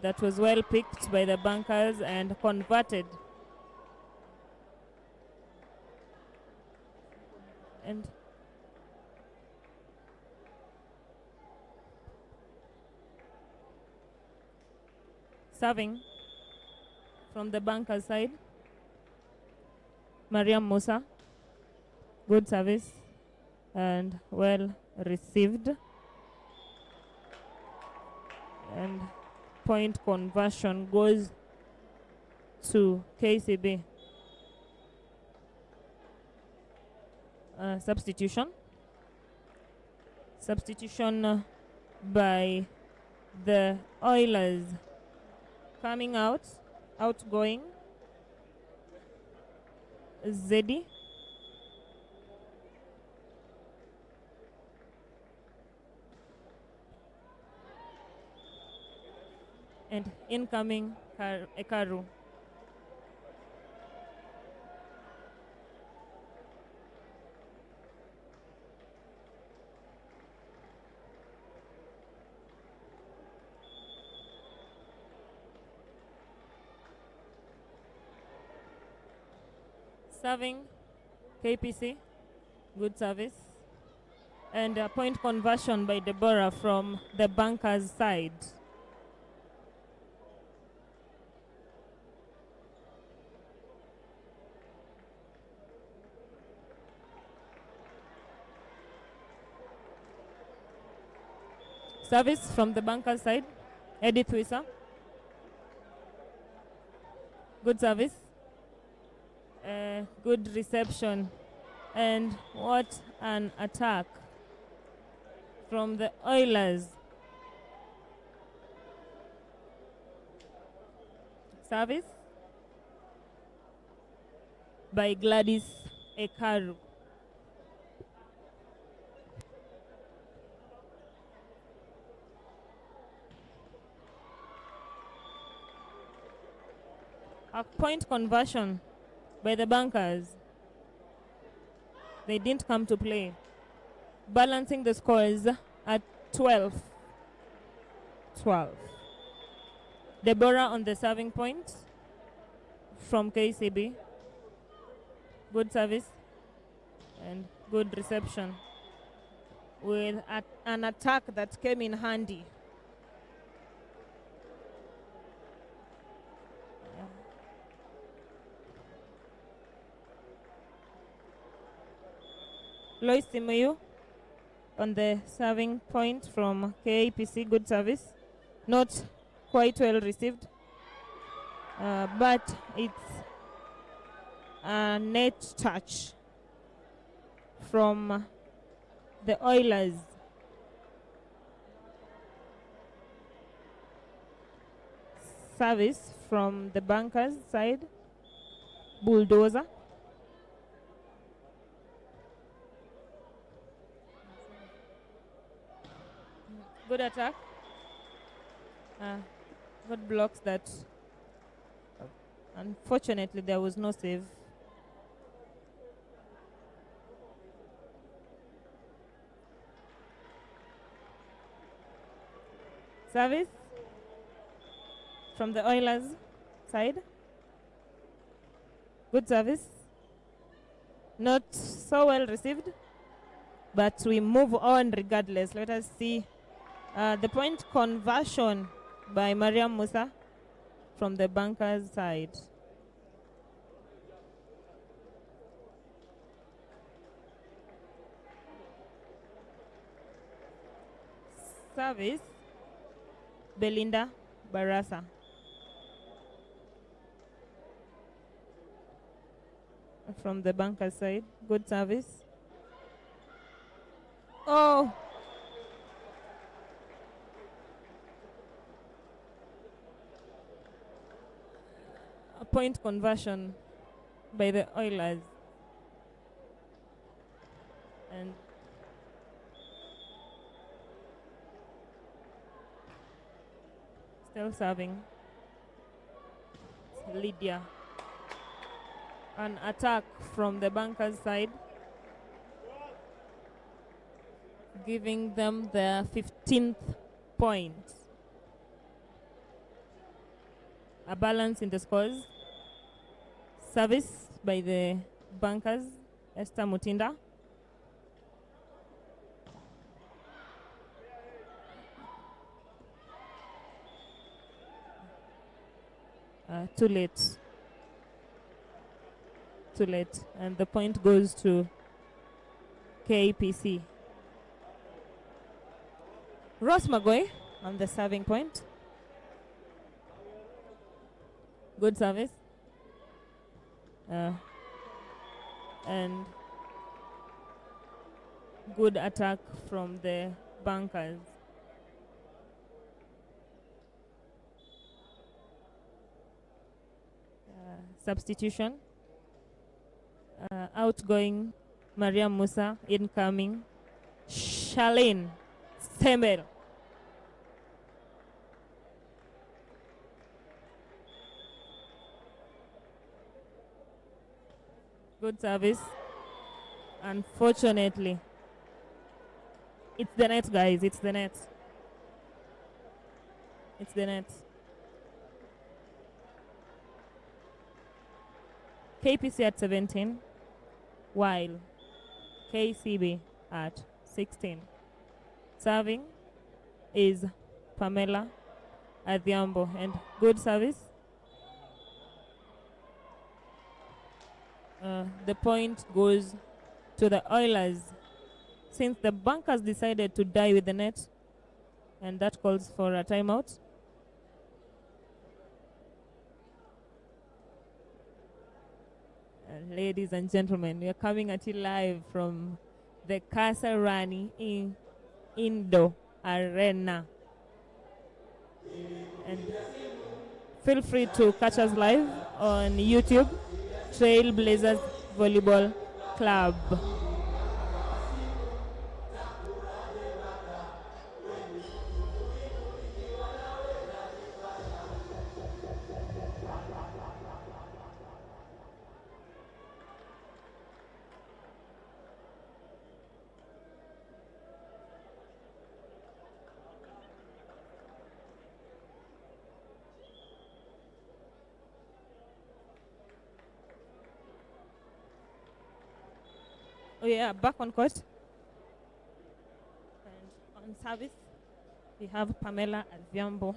[SPEAKER 2] That was well picked by the Bunkers and converted. And serving from the Bunkers side, Mariam Musa. Good service and well received. And point conversion goes to Kcb. Substitution by the Oilers. Coming out, outgoing, Zedi. And incoming, Ekaru. Serving Kpc, good service. And a point conversion by Deborah from the Bunkers side. Service from the Bunkers side, Edith Wissa. Good service. Good reception, and what an attack from the Oilers. Service by Gladys Ekaru. A point conversion by the Bunkers. They didn't come to play. Balancing the scores at 12. Deborah on the serving point from Kcb. Good service and good reception with an attack that came in handy. Lois Simuyu on the serving point from KPC. Good service. Not quite well received, but it's a net touch from the Oilers. Service from the bunkers side. Bulldozer. Good attack. Good blocks that. Unfortunately, there was no save. Service from the Oilers side. Good service. Not so well received, but we move on regardless. Let us see the point conversion by Mariam Musa from the bunkers side. Service, Belinda Barasa. From the bunker side. Good service. Oh! A point conversion by the Oilers. And still serving. It's Lydia. An attack from the bunkers side, giving them their 15th point. A balance in the scores. Service by the bunkers, Esther Mutinda. Too late. Too late. And the point goes to KPC. Ross Magoy on the serving point. Good service. And good attack from the bunkers. Substitution. Outgoing Mariam Musa, incoming Charlene Sembel. Good service. Unfortunately, it's the net, guys. It's the net. It's the net. KPC at 17, while KCB at 16. Serving is Pamela Adhiambo, and good service. The point goes to the Oilers, since the bunkers decided to die with the net, and that calls for a timeout. Ladies and gentlemen, we are coming at you live from the Kasarani in Indo Arena. And feel free to catch us live on YouTube, Trailblazers Volleyball Club. Oh yeah, back on court. And on service, we have Pamela Adhiambo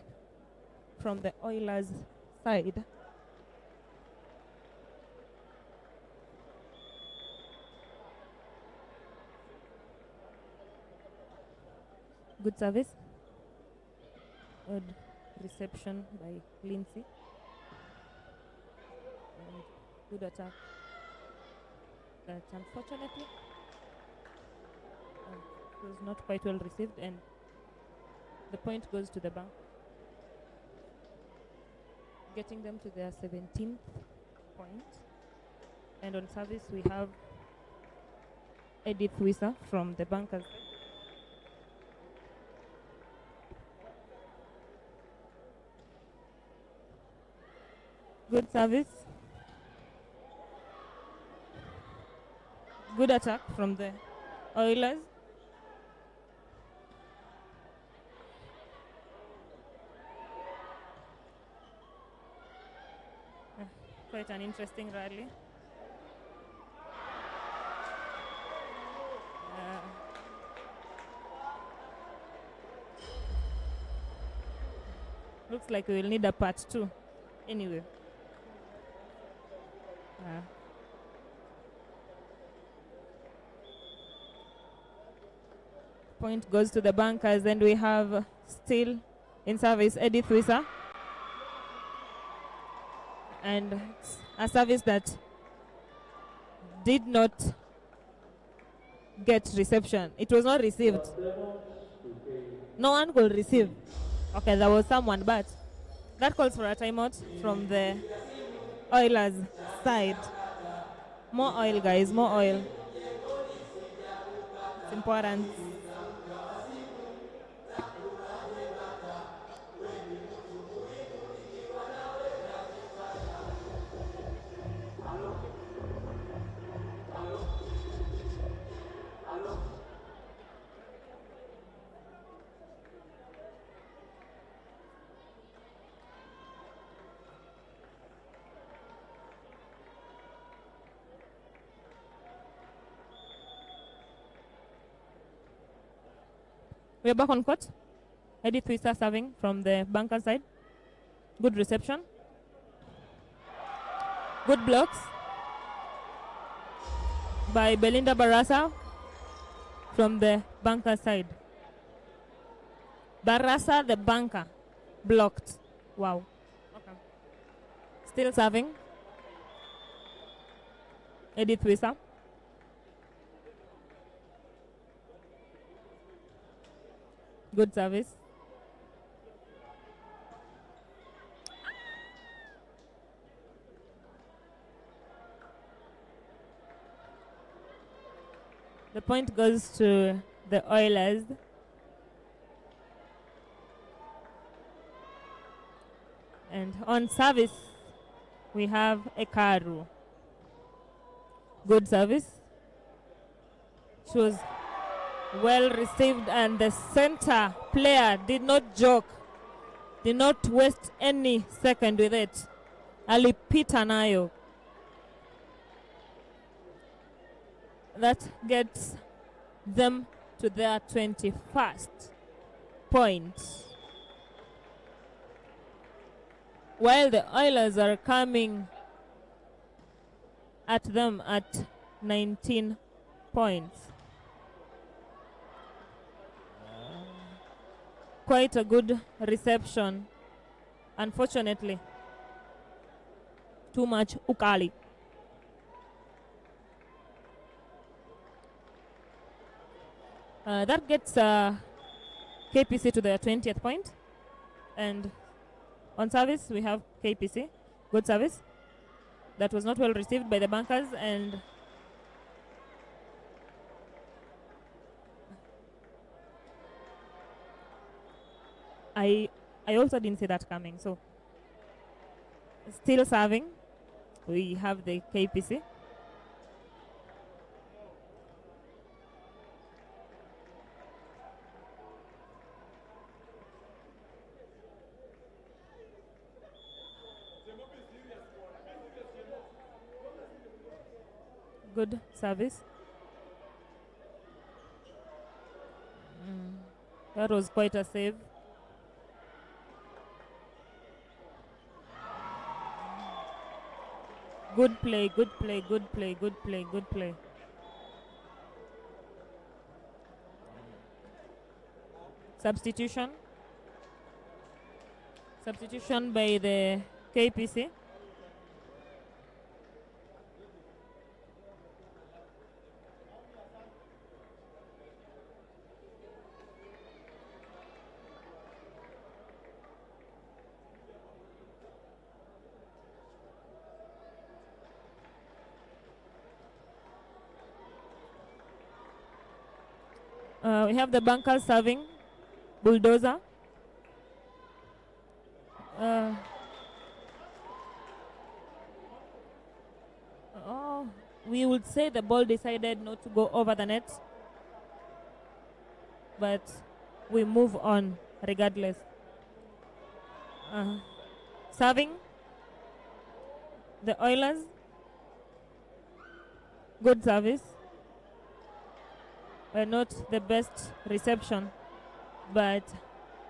[SPEAKER 2] from the Oilers side. Good service. Good reception by Lindsay. And good attack. That unfortunately was not quite well received, and the point goes to the bank, getting them to their 17th point. And on service we have Edith Wisa from the bankers. Good service. Good attack from the Oilers. Quite an interesting rally. Looks like we will need a part 2. Anyway. Point goes to the bankers, and we have still in service Edith Wisa. And a service that did not get reception. It was not received. No one could receive. Okay, there was someone, but that calls for a timeout from the Oilers side. More oil, guys, more oil. It's important. We're back on court. Edith Wisa serving from the bunker side. Good reception. Good blocks by Belinda Barasa from the bunker side. Barasa, the bunker, blocked. Wow. Okay. Still serving. Edith Wisa. Good service. The point goes to the Oilers. And on service, we have Ekaru. Good service. She was well received, and the center player did not joke, did not waste any second with it. Alipita nayo. That gets them to their 21st point. While the Oilers are coming at them at 19 points. Quite a good reception. Unfortunately, too much ukali. That gets KPC to their 20th point. And on service, we have KPC. Good service. That was not well received by the bankers, and I also didn't see that coming. So still serving, we have the KPC. Good service. That was quite a save. Good play, good play, good play, good play, good play. Substitution. Substitution by the KPC. We have the bunker serving, bulldozer. We would say the ball decided not to go over the net, but we move on regardless. Serving, the Oilers. Good service. Not the best reception, but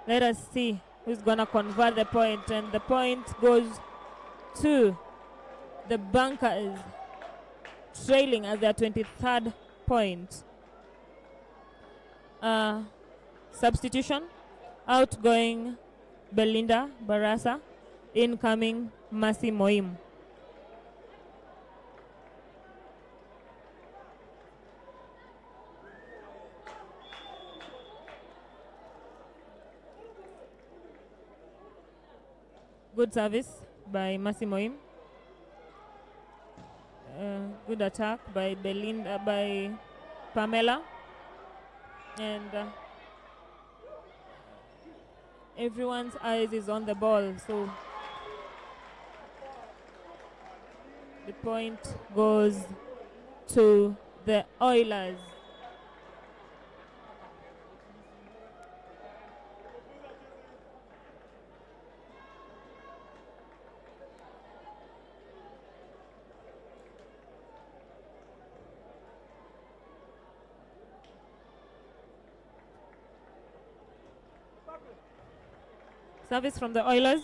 [SPEAKER 2] let us see who's gonna convert the point, and the point goes to the bunkers, trailing at their 23rd point. Substitution, outgoing Belinda Barasa, incoming Masi Moim. Good service by Massimoim. Good attack by Belinda, by Pamela. And everyone's eyes is on the ball, so the point goes to the Oilers. Service from the Oilers.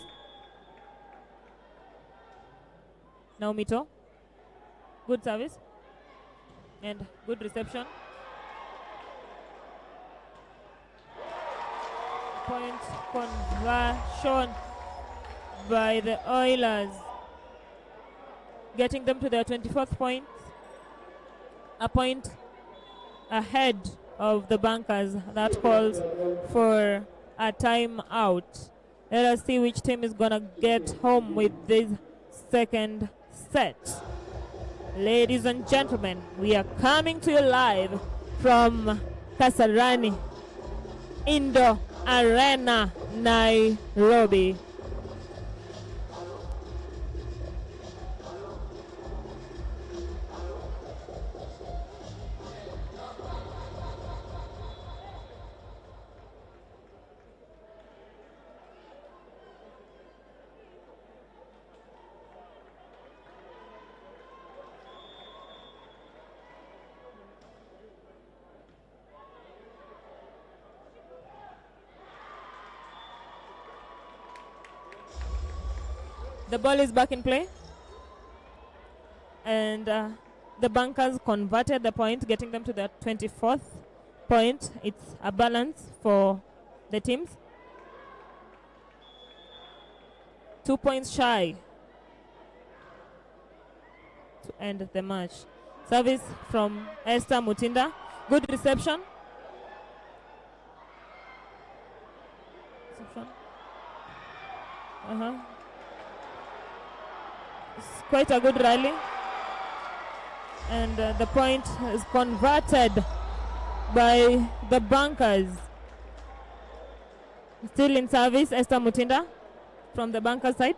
[SPEAKER 2] Naumito. Good service. And good reception. Point conversion by the Oilers, getting them to their 24th point. A point ahead of the bunkers. That calls for a timeout. Let us see which team is going to get home with this second set. Ladies and gentlemen, we are coming to you live from Kasarani Indo Arena, Nairobi. The ball is back in play, and the bunkers converted the point, getting them to the 24th point. It's a balance for the teams. 2 points shy to end the match. Service from Esther Mutinda. Good reception. It's quite a good rally, and the point is converted by the bunkers. Still in service, Esther Mutinda from the bunker side.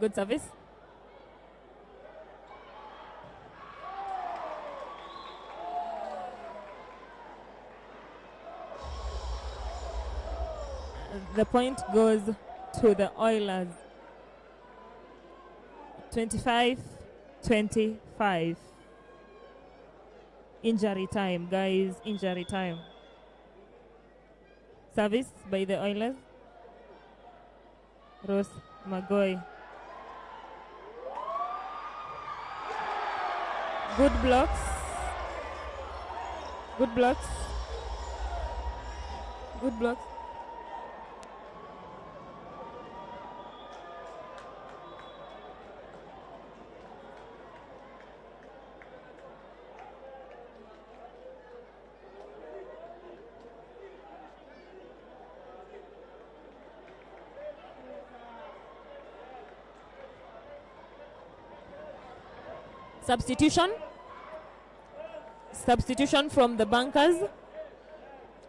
[SPEAKER 2] Good service. The point goes to the Oilers. 25-25. Injury time, guys. Injury time. Service by the Oilers. Rose Magoy. Good blocks. Good blocks. Good blocks. Substitution. Substitution from the bunkers.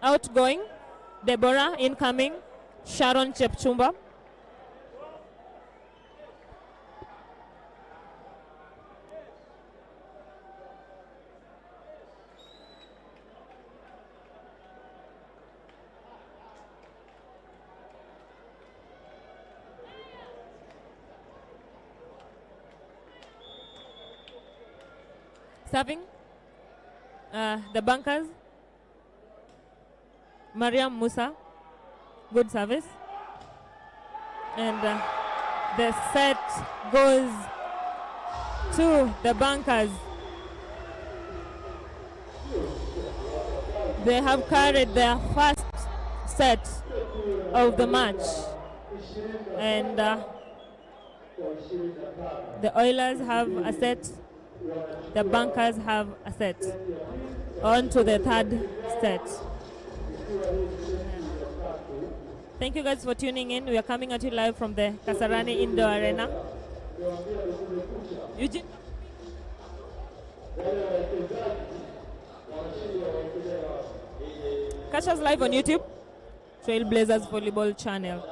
[SPEAKER 2] Outgoing, Deborah. Incoming, Sharon Chepchumba. Serving, the bunkers, Mariam Musa. Good service. And the set goes to the bunkers. They have carried their first set of the match. And the Oilers have a set. The bunkers have a set. On to the third set. Thank you guys for tuning in. We are coming at you live from the Kasarani Indoor Arena. Eugene? Catch us live on YouTube, Trailblazers Volleyball Channel.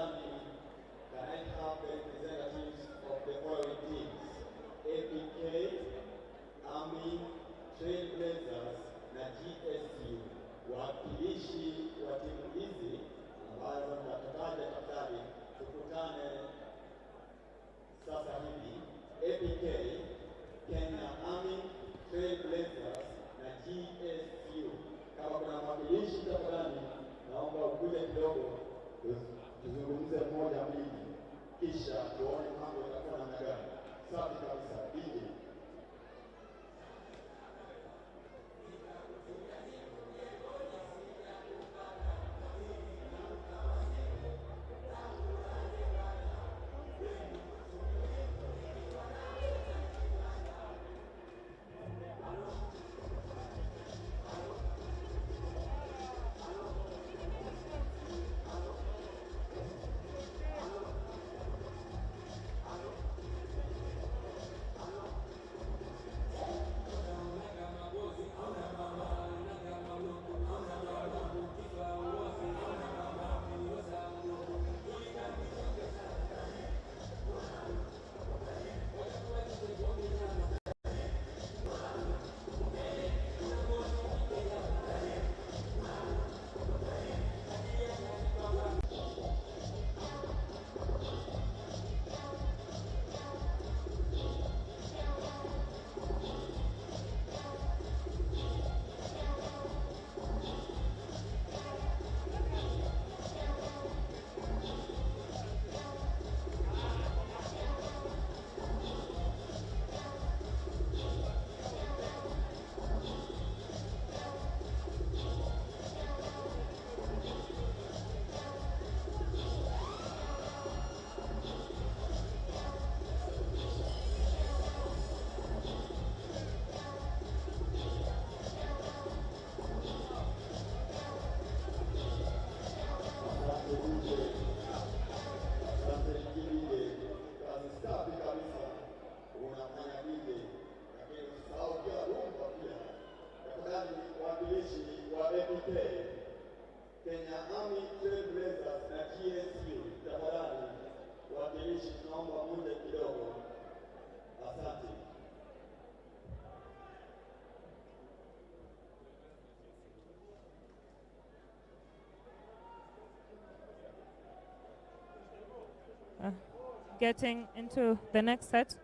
[SPEAKER 2] Getting into the next set.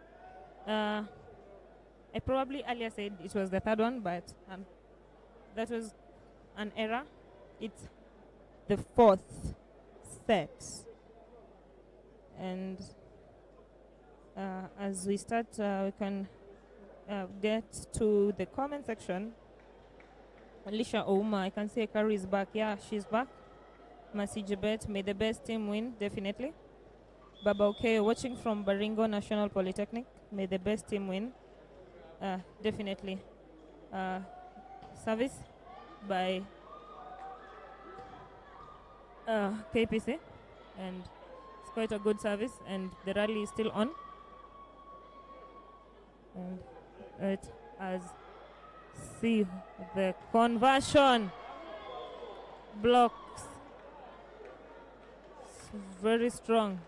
[SPEAKER 2] I probably earlier said it was the third one, but that was an error. It's the fourth set. And as we start, we can get to the comment section. Alicia Ouma, I can see Ekari is back. Yeah, she's back. Mercy Jebet, may the best team win, definitely. Baba Okay, watching from Baringo National Polytechnic, may the best team win, definitely. Service by KPC, and it's quite a good service, and the rally is still on. And it has see the conversion blocks very strong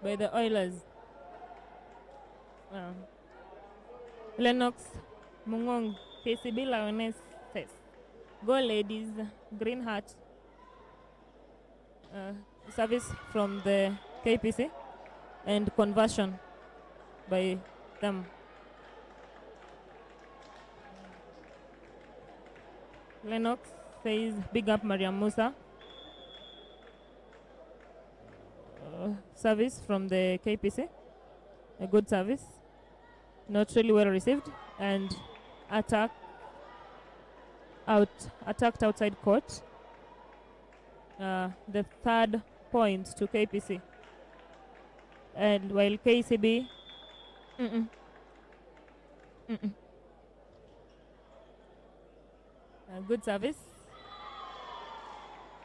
[SPEAKER 2] by the Oilers. Lennox Mungong, Kcb Lionesses. Go ladies, green hat. Service from the KPC and conversion by them. Lennox says big up Mariam Musa. Service from the KPC, a good service, not really well received, and attacked outside court. The third point to KPC, and while KCB good service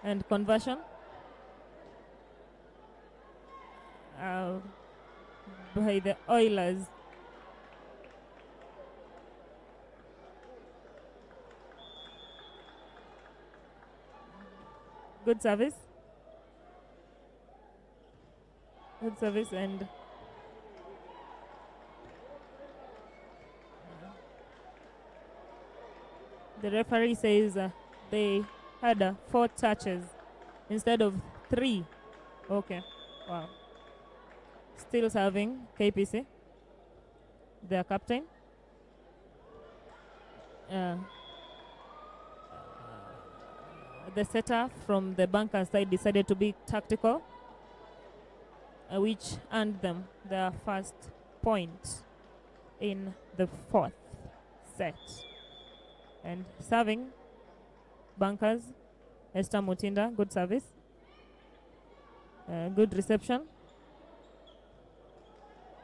[SPEAKER 2] and conversion by the Oilers. Good service. Good service, and the referee says they had 4 touches instead of 3. Okay, wow. Still serving KPC, their captain. The setter from the bunker side decided to be tactical, which earned them their first point in the 4th set. And serving bunkers, Esther Mutinda, good service, good reception.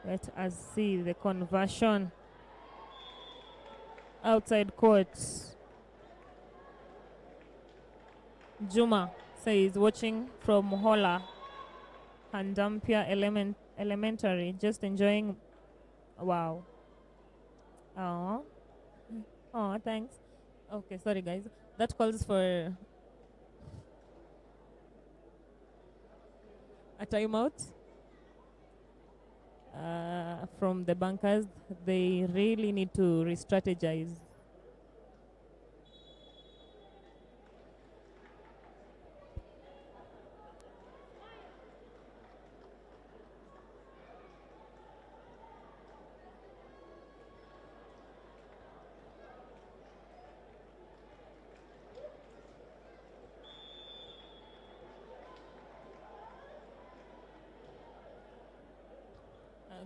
[SPEAKER 2] Let us see the conversion outside court. Juma says watching from Hola Handampia Elementary, just enjoying. Wow. Oh, thanks. Okay, sorry guys. That calls for a timeout from the bunkers. They really need to re-strategize.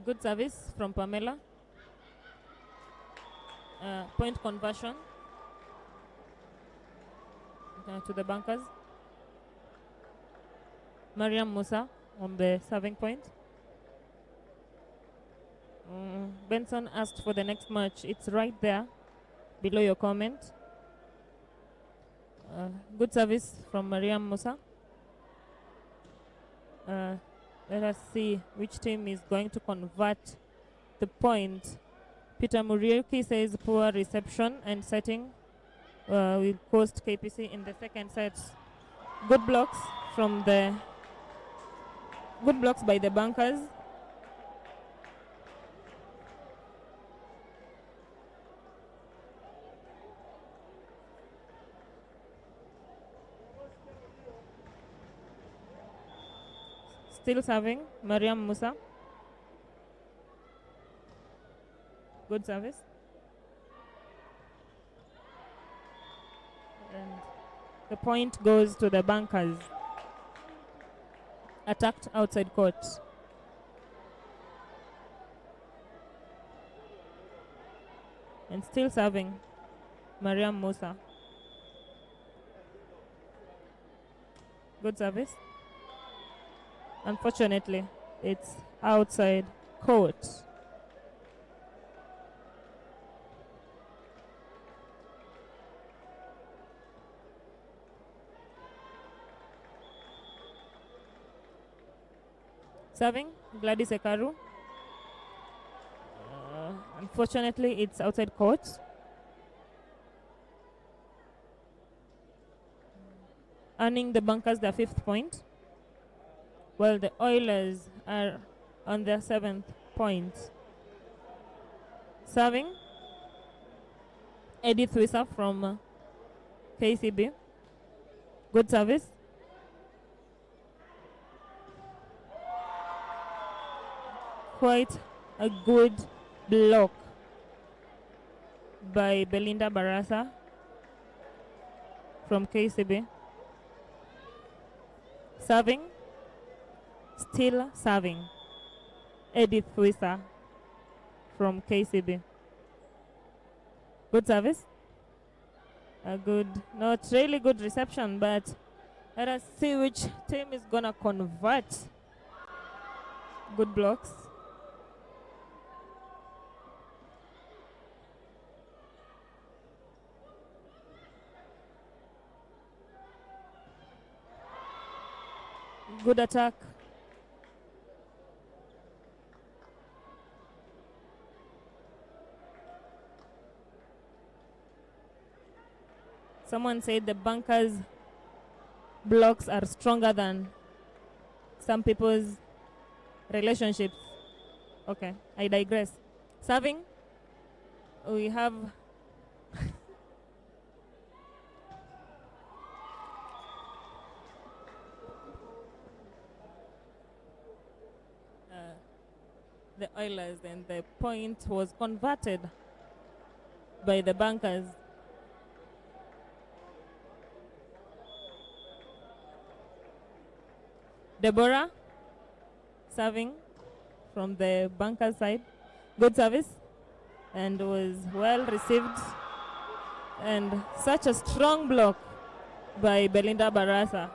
[SPEAKER 2] Good service from Pamela. Point conversion to the bunkers. Mariam Musa on the serving point. Benson asked for the next match. It's right there below your comment. Good service from Mariam Musa. Let us see which team is going to convert the point. Peter Muriuki says poor reception and setting will cost KPC in the second set. Good blocks by the bunkers. Still serving, Mariam Musa. Good service. And the point goes to the bunkers. Attacked outside court. And still serving Mariam Musa. Good service. Unfortunately, it's outside court. Serving Gladys Ekaru. Unfortunately, it's outside court. Earning the Bunkers their 5th point, while the Oilers are on their 7th point. Serving Edith Wissa from KCB. Good service. Quite a good block by Belinda Barasa from KCB. Serving, still serving, Edith Wissa from KCB. Good service. A good, not really good reception, but let us see which team is gonna convert. Good blocks. Good attack. Someone said the Bunkers blocks are stronger than some people's relationships. Okay, I digress. Serving, we have the Oilers, and the point was converted by the Bunkers. Deborah serving from the Bunkers side. Good service, and was well received, and such a strong block by Belinda Barasa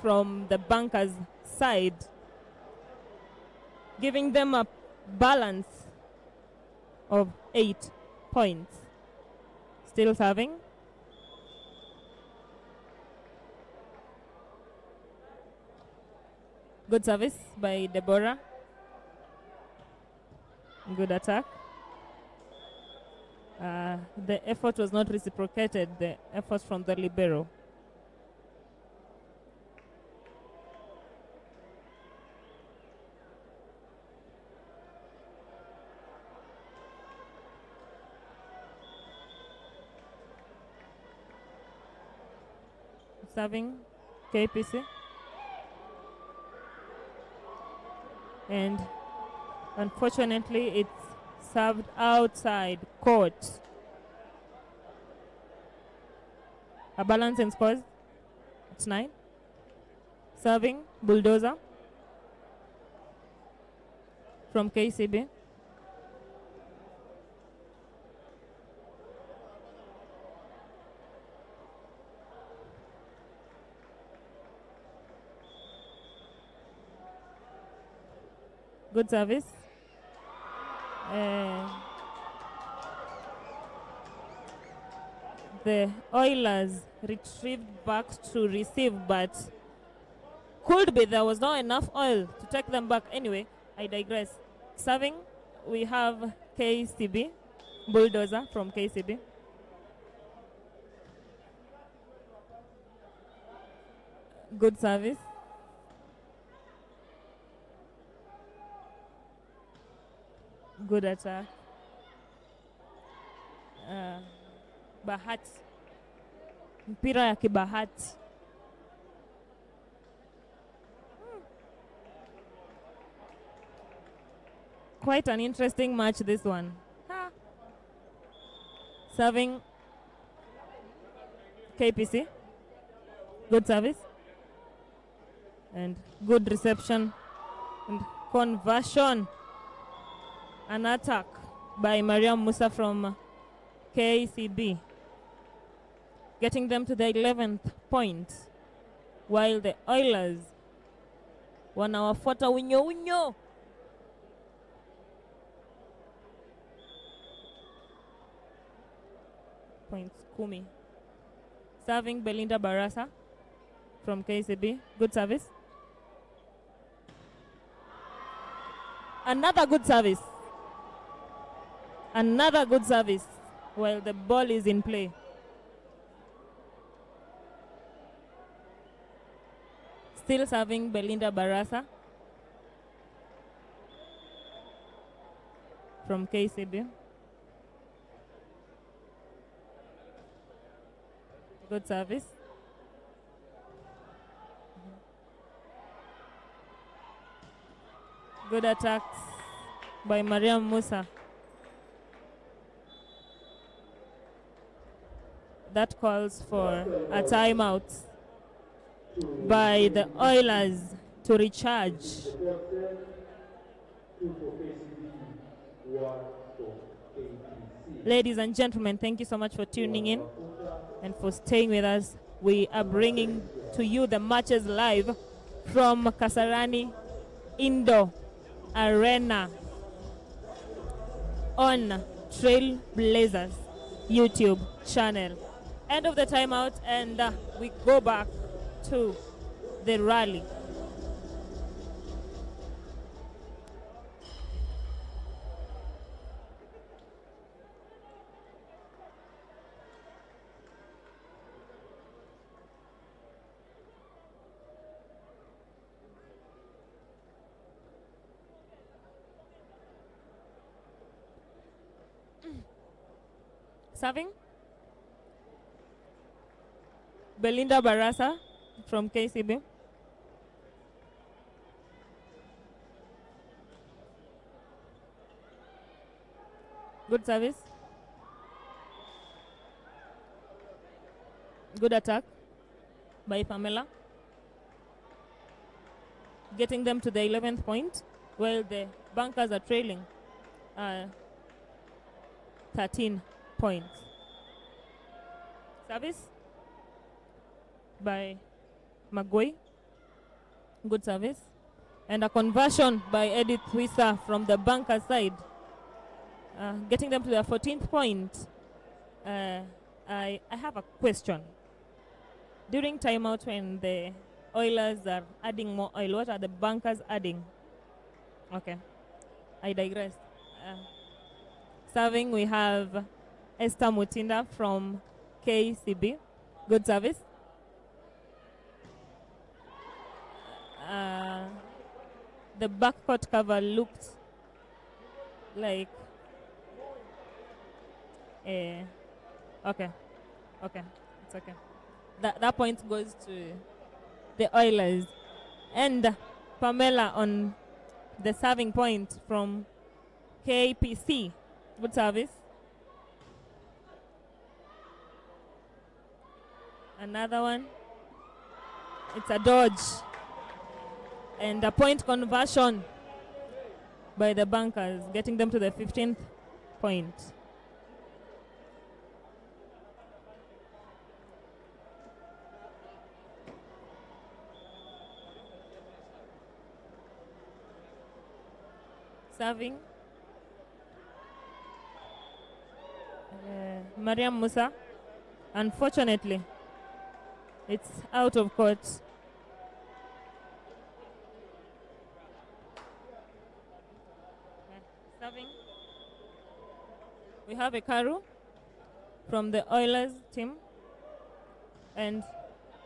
[SPEAKER 2] from the Bunkers side, giving them a balance of 8 points. Still serving. Good service by Deborah. Good attack. The effort was not reciprocated, the effort from the libero. Serving KPC. And unfortunately, it's served outside court. A balance in scores. It's 9. Serving Bulldozer from KCB. Good service. The Oilers retrieved back to receive, but could be there was not enough oil to take them back. Anyway, I digress. Serving, we have KCB, Bulldozer from KCB. Good service. Good attack. Bahati. Mpira ya kibahati. Quite an interesting match, this one. Serving KPC. Good service. And good reception and conversion. An attack by Mariam Musa from Kcb, getting them to the 11th point, while the Oilers wanawafuata unyo unyo. Points kumi. Serving Belinda Barasa from Kcb. Good service. Another good service. Another good service while the ball is in play. Still serving Belinda Barasa from Kcb. Good service. Good attacks by Mariam Musa. That calls for a timeout by the Oilers to recharge. Ladies and gentlemen, thank you so much for tuning in and for staying with us. We are bringing to you the matches live from Kasarani Indoor Arena on Trailblazers YouTube channel. End of the timeout, and we go back to the rally. Serving Belinda Barasa from Kcb. Good service. Good attack by Pamela, getting them to the 11th point, while the Bunkers are trailing 13 points. Service by Magui. Good service. And a conversion by Edith Wisa from the bunker side, getting them to their 14th point. I have a question. During timeout, when the Oilers are adding more oil, what are the bunkers adding? Okay, I digress. Serving, we have Esther Mutinda from Kcb. Good service. The backcourt cover looked like okay, it's okay. That point goes to the Oilers. And Pamela on the serving point from KPC. Good service. Another one. It's a dodge. And a point conversion by the bunkers, getting them to the 15th point. Serving Mariam Musa. Unfortunately, it's out of court. Serving, we have a Karu from the Oilers team, and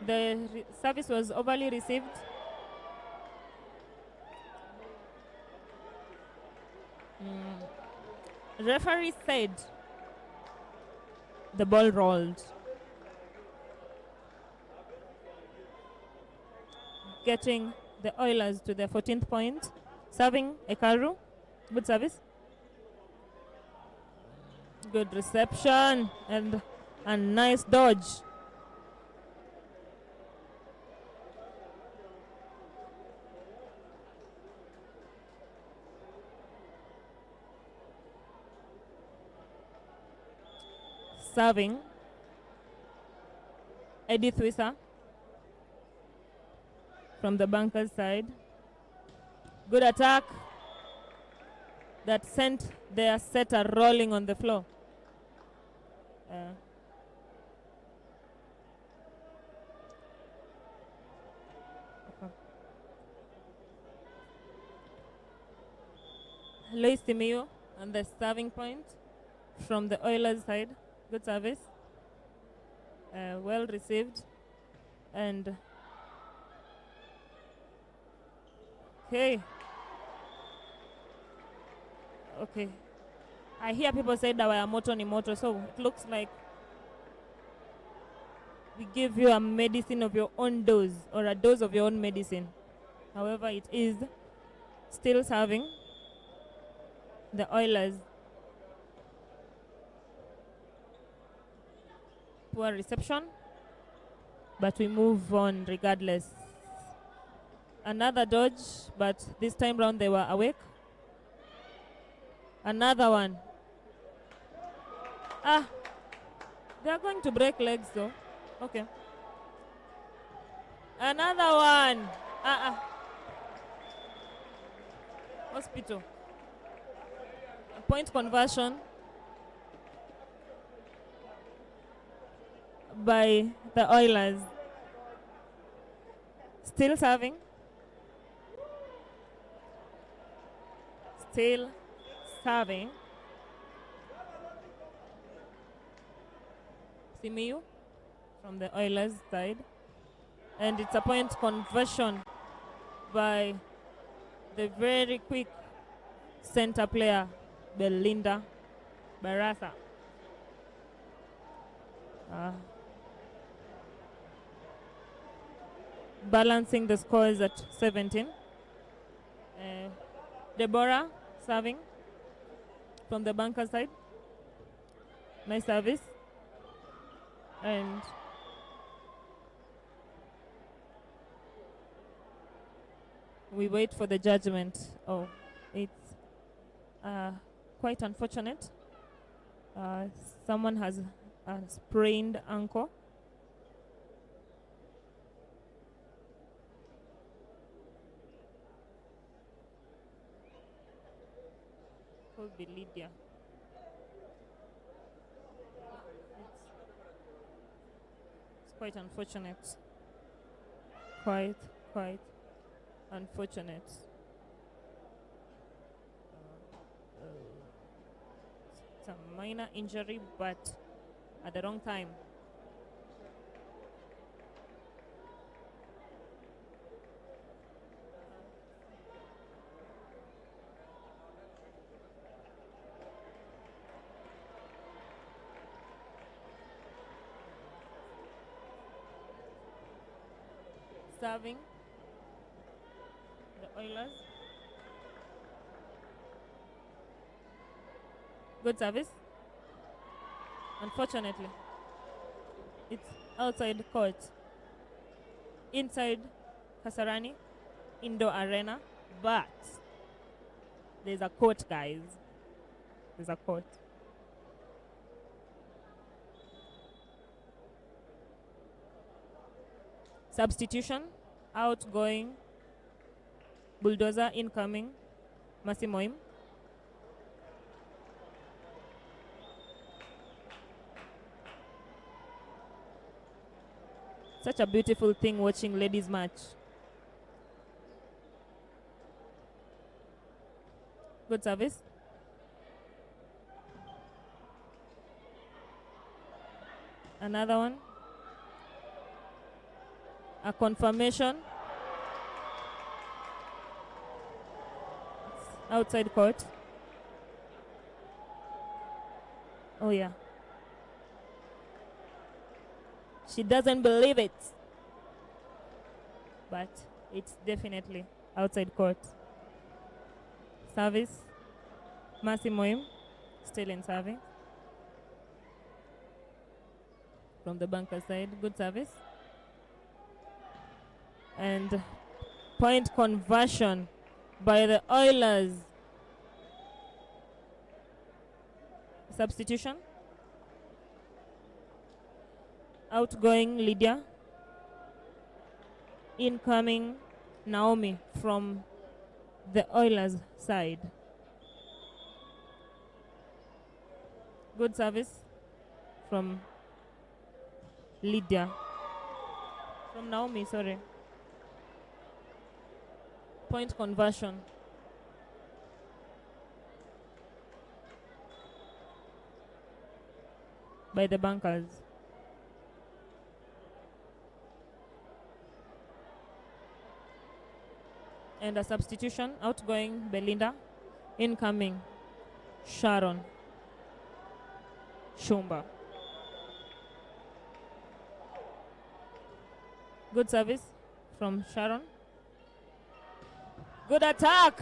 [SPEAKER 2] the service was overly received. Referee said the ball rolled, getting the Oilers to their 14th point. Serving Ekaru. Good service. Good reception and a nice dodge. Serving. Edith Wissa from the bunker's side. Good attack that sent their setter rolling on the floor. Lois Timiyu on the serving point from the Oilers side. Good service. Well received. And okay. I hear people say that we are moto ni moto, so it looks like we give you a medicine of your own dose or a dose of your own medicine. However, it is still serving the Oilers. Poor reception, but we move on regardless. Another dodge, but this time round they were awake. Another one. They are going to break legs though. Okay. Another one. Hospital. A point conversion by the Oilers. Still serving. Still serving. Timiyu from the Oilers side. And it's a point conversion by the very quick center player, Belinda Barasa. Balancing the scores at 17. Deborah serving from the bunker side. Nice service. And we wait for the judgment. Oh, it's quite unfortunate. Someone has a sprained ankle. Could be Lydia. It's quite unfortunate. Quite unfortunate. It's a minor injury, but at the wrong time. Serving the Oilers. Good service. Unfortunately, it's outside court. Inside Kasarani Indoor Arena, but there's a court, guys. There's a court. Substitution, outgoing, Bulldozer incoming, Masimoim. Such a beautiful thing watching ladies match. Good service. Another one. A confirmation. It's outside court. Oh yeah. She doesn't believe it. But it's definitely outside court. Service. Masimoim still in serving. From the bunker side, good service. And point conversion by the Oilers. Substitution. Outgoing Lydia. Incoming Naomi from the Oilers side. Good service from Lydia. From Naomi, sorry. Point conversion. By the Bankers. And a substitution, outgoing Belinda, incoming Sharon Shumba. Good service from Sharon. Good attack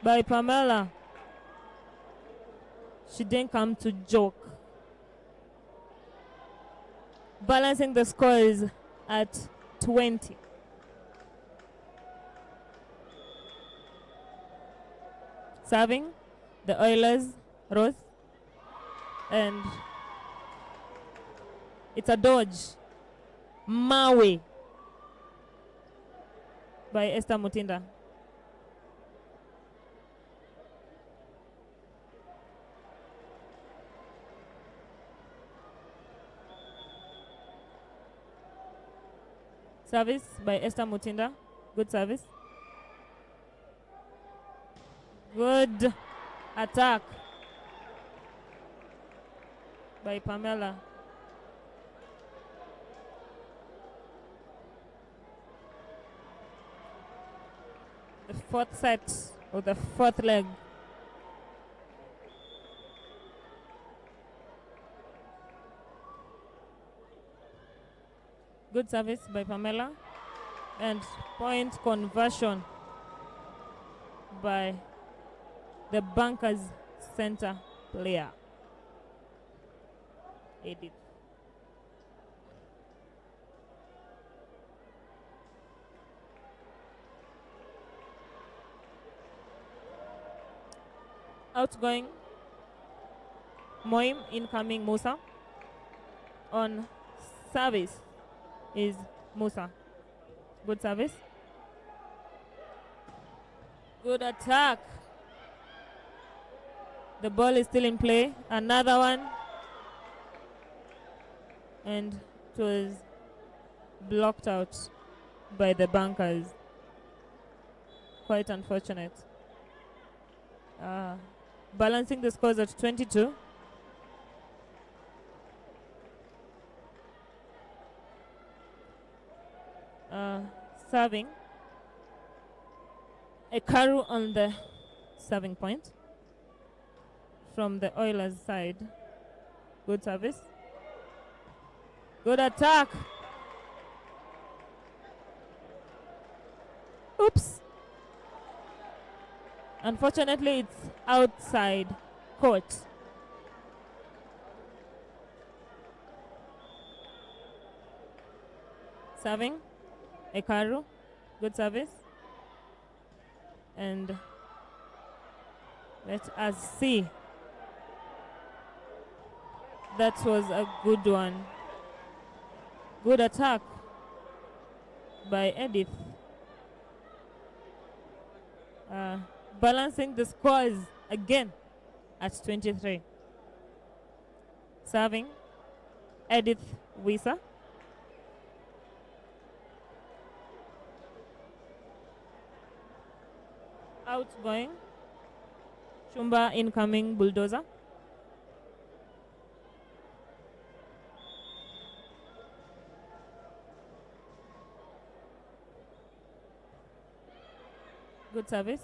[SPEAKER 2] by Pamela. She didn't come to joke. Balancing the scores at 20. Serving the Oilers, Rose. And it's a dodge. Maui by Esther Mutinda. Service by Esther Mutinda. Good service. Good attack by Pamela. The fourth set, or the fourth leg. Good service by Pamela. And point conversion by the Bankers center player, Edith. Outgoing Moim, incoming Musa. On service is Musa. Good service. Good attack. The ball is still in play. Another one. And it was blocked out by the Bankers. Quite unfortunate. Balancing the scores at 22. Serving. Ekaru on the serving point from the Oilers side. Good service. Good attack. Oops. Unfortunately, it's outside court. Serving. Ekaru. Good service. And let us see. That was a good one. Good attack by Edith. Balancing the scores again at 23. Serving Edith Wisa. Outgoing Shumba, incoming Bulldozer. Good service.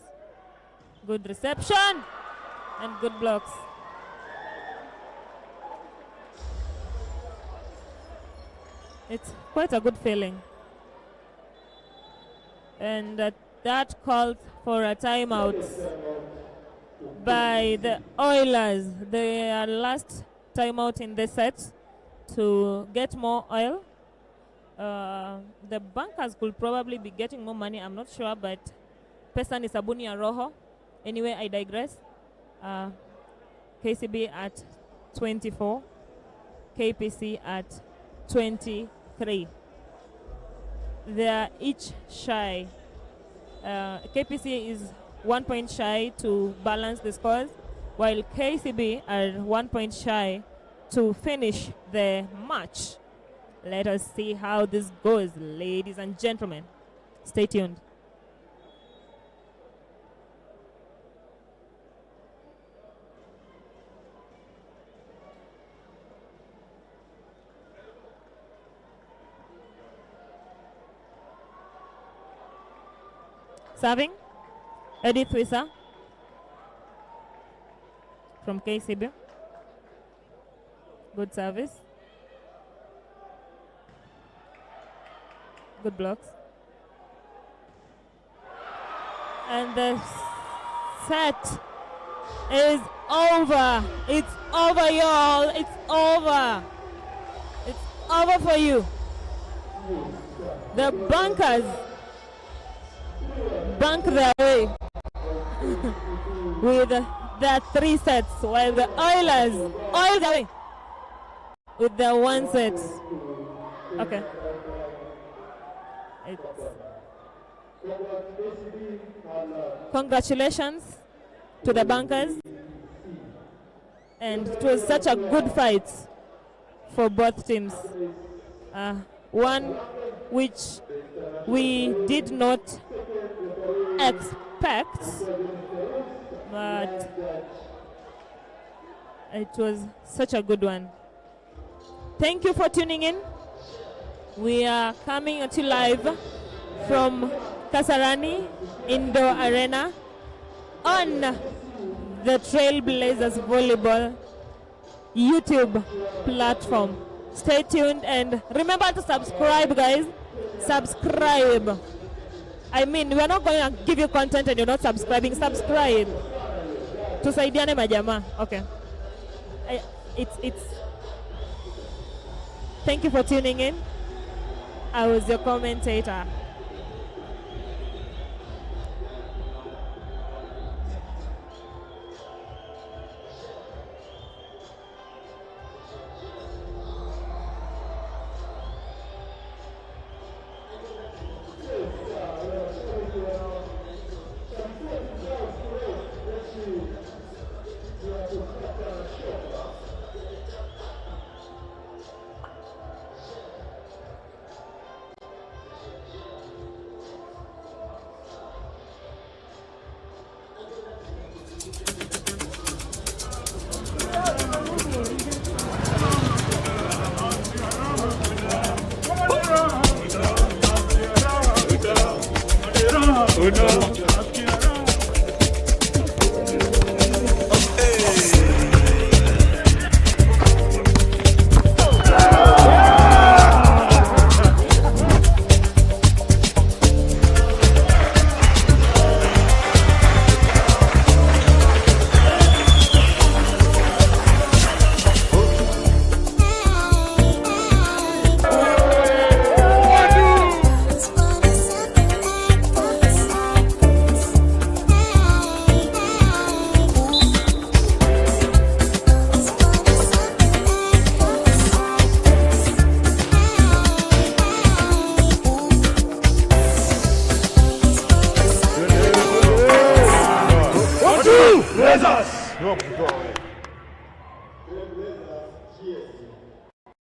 [SPEAKER 2] Good reception. And good blocks. It's quite a good feeling. And that calls for a timeout by the Oilers. Their last timeout in the set to get more oil. The Bankers could probably be getting more money, I'm not sure, but pesa ni sabuni ya roho. Anyway, I digress. KCB at 24. KPC at 23. They are each shy. KPC is 1 point shy to balance the scores, while KCB are 1 point shy to finish the match. Let us see how this goes, ladies and gentlemen. Stay tuned. Serving, Edith Wisa from KCB. Good service. Good blocks. And the set is over. It's over, y'all. It's over. It's over for you. The bunkers bank their way with their 3 sets, while the Oilers oil their way with their 1 set. Okay. Congratulations to the bankers, and it was such a good fight for both teams. One which we did not expect, but it was such a good one. Thank you for tuning in. We are coming at you live from Kasarani Indoor Arena on the Trailblazers Volleyball YouTube platform. Stay tuned and remember to subscribe, guys. Subscribe. I mean, we're not going to give you content and you're not subscribing. Subscribe. Tusaidiane majama. Okay. It's. Thank you for tuning in. I was your commentator.
[SPEAKER 4] Oh no.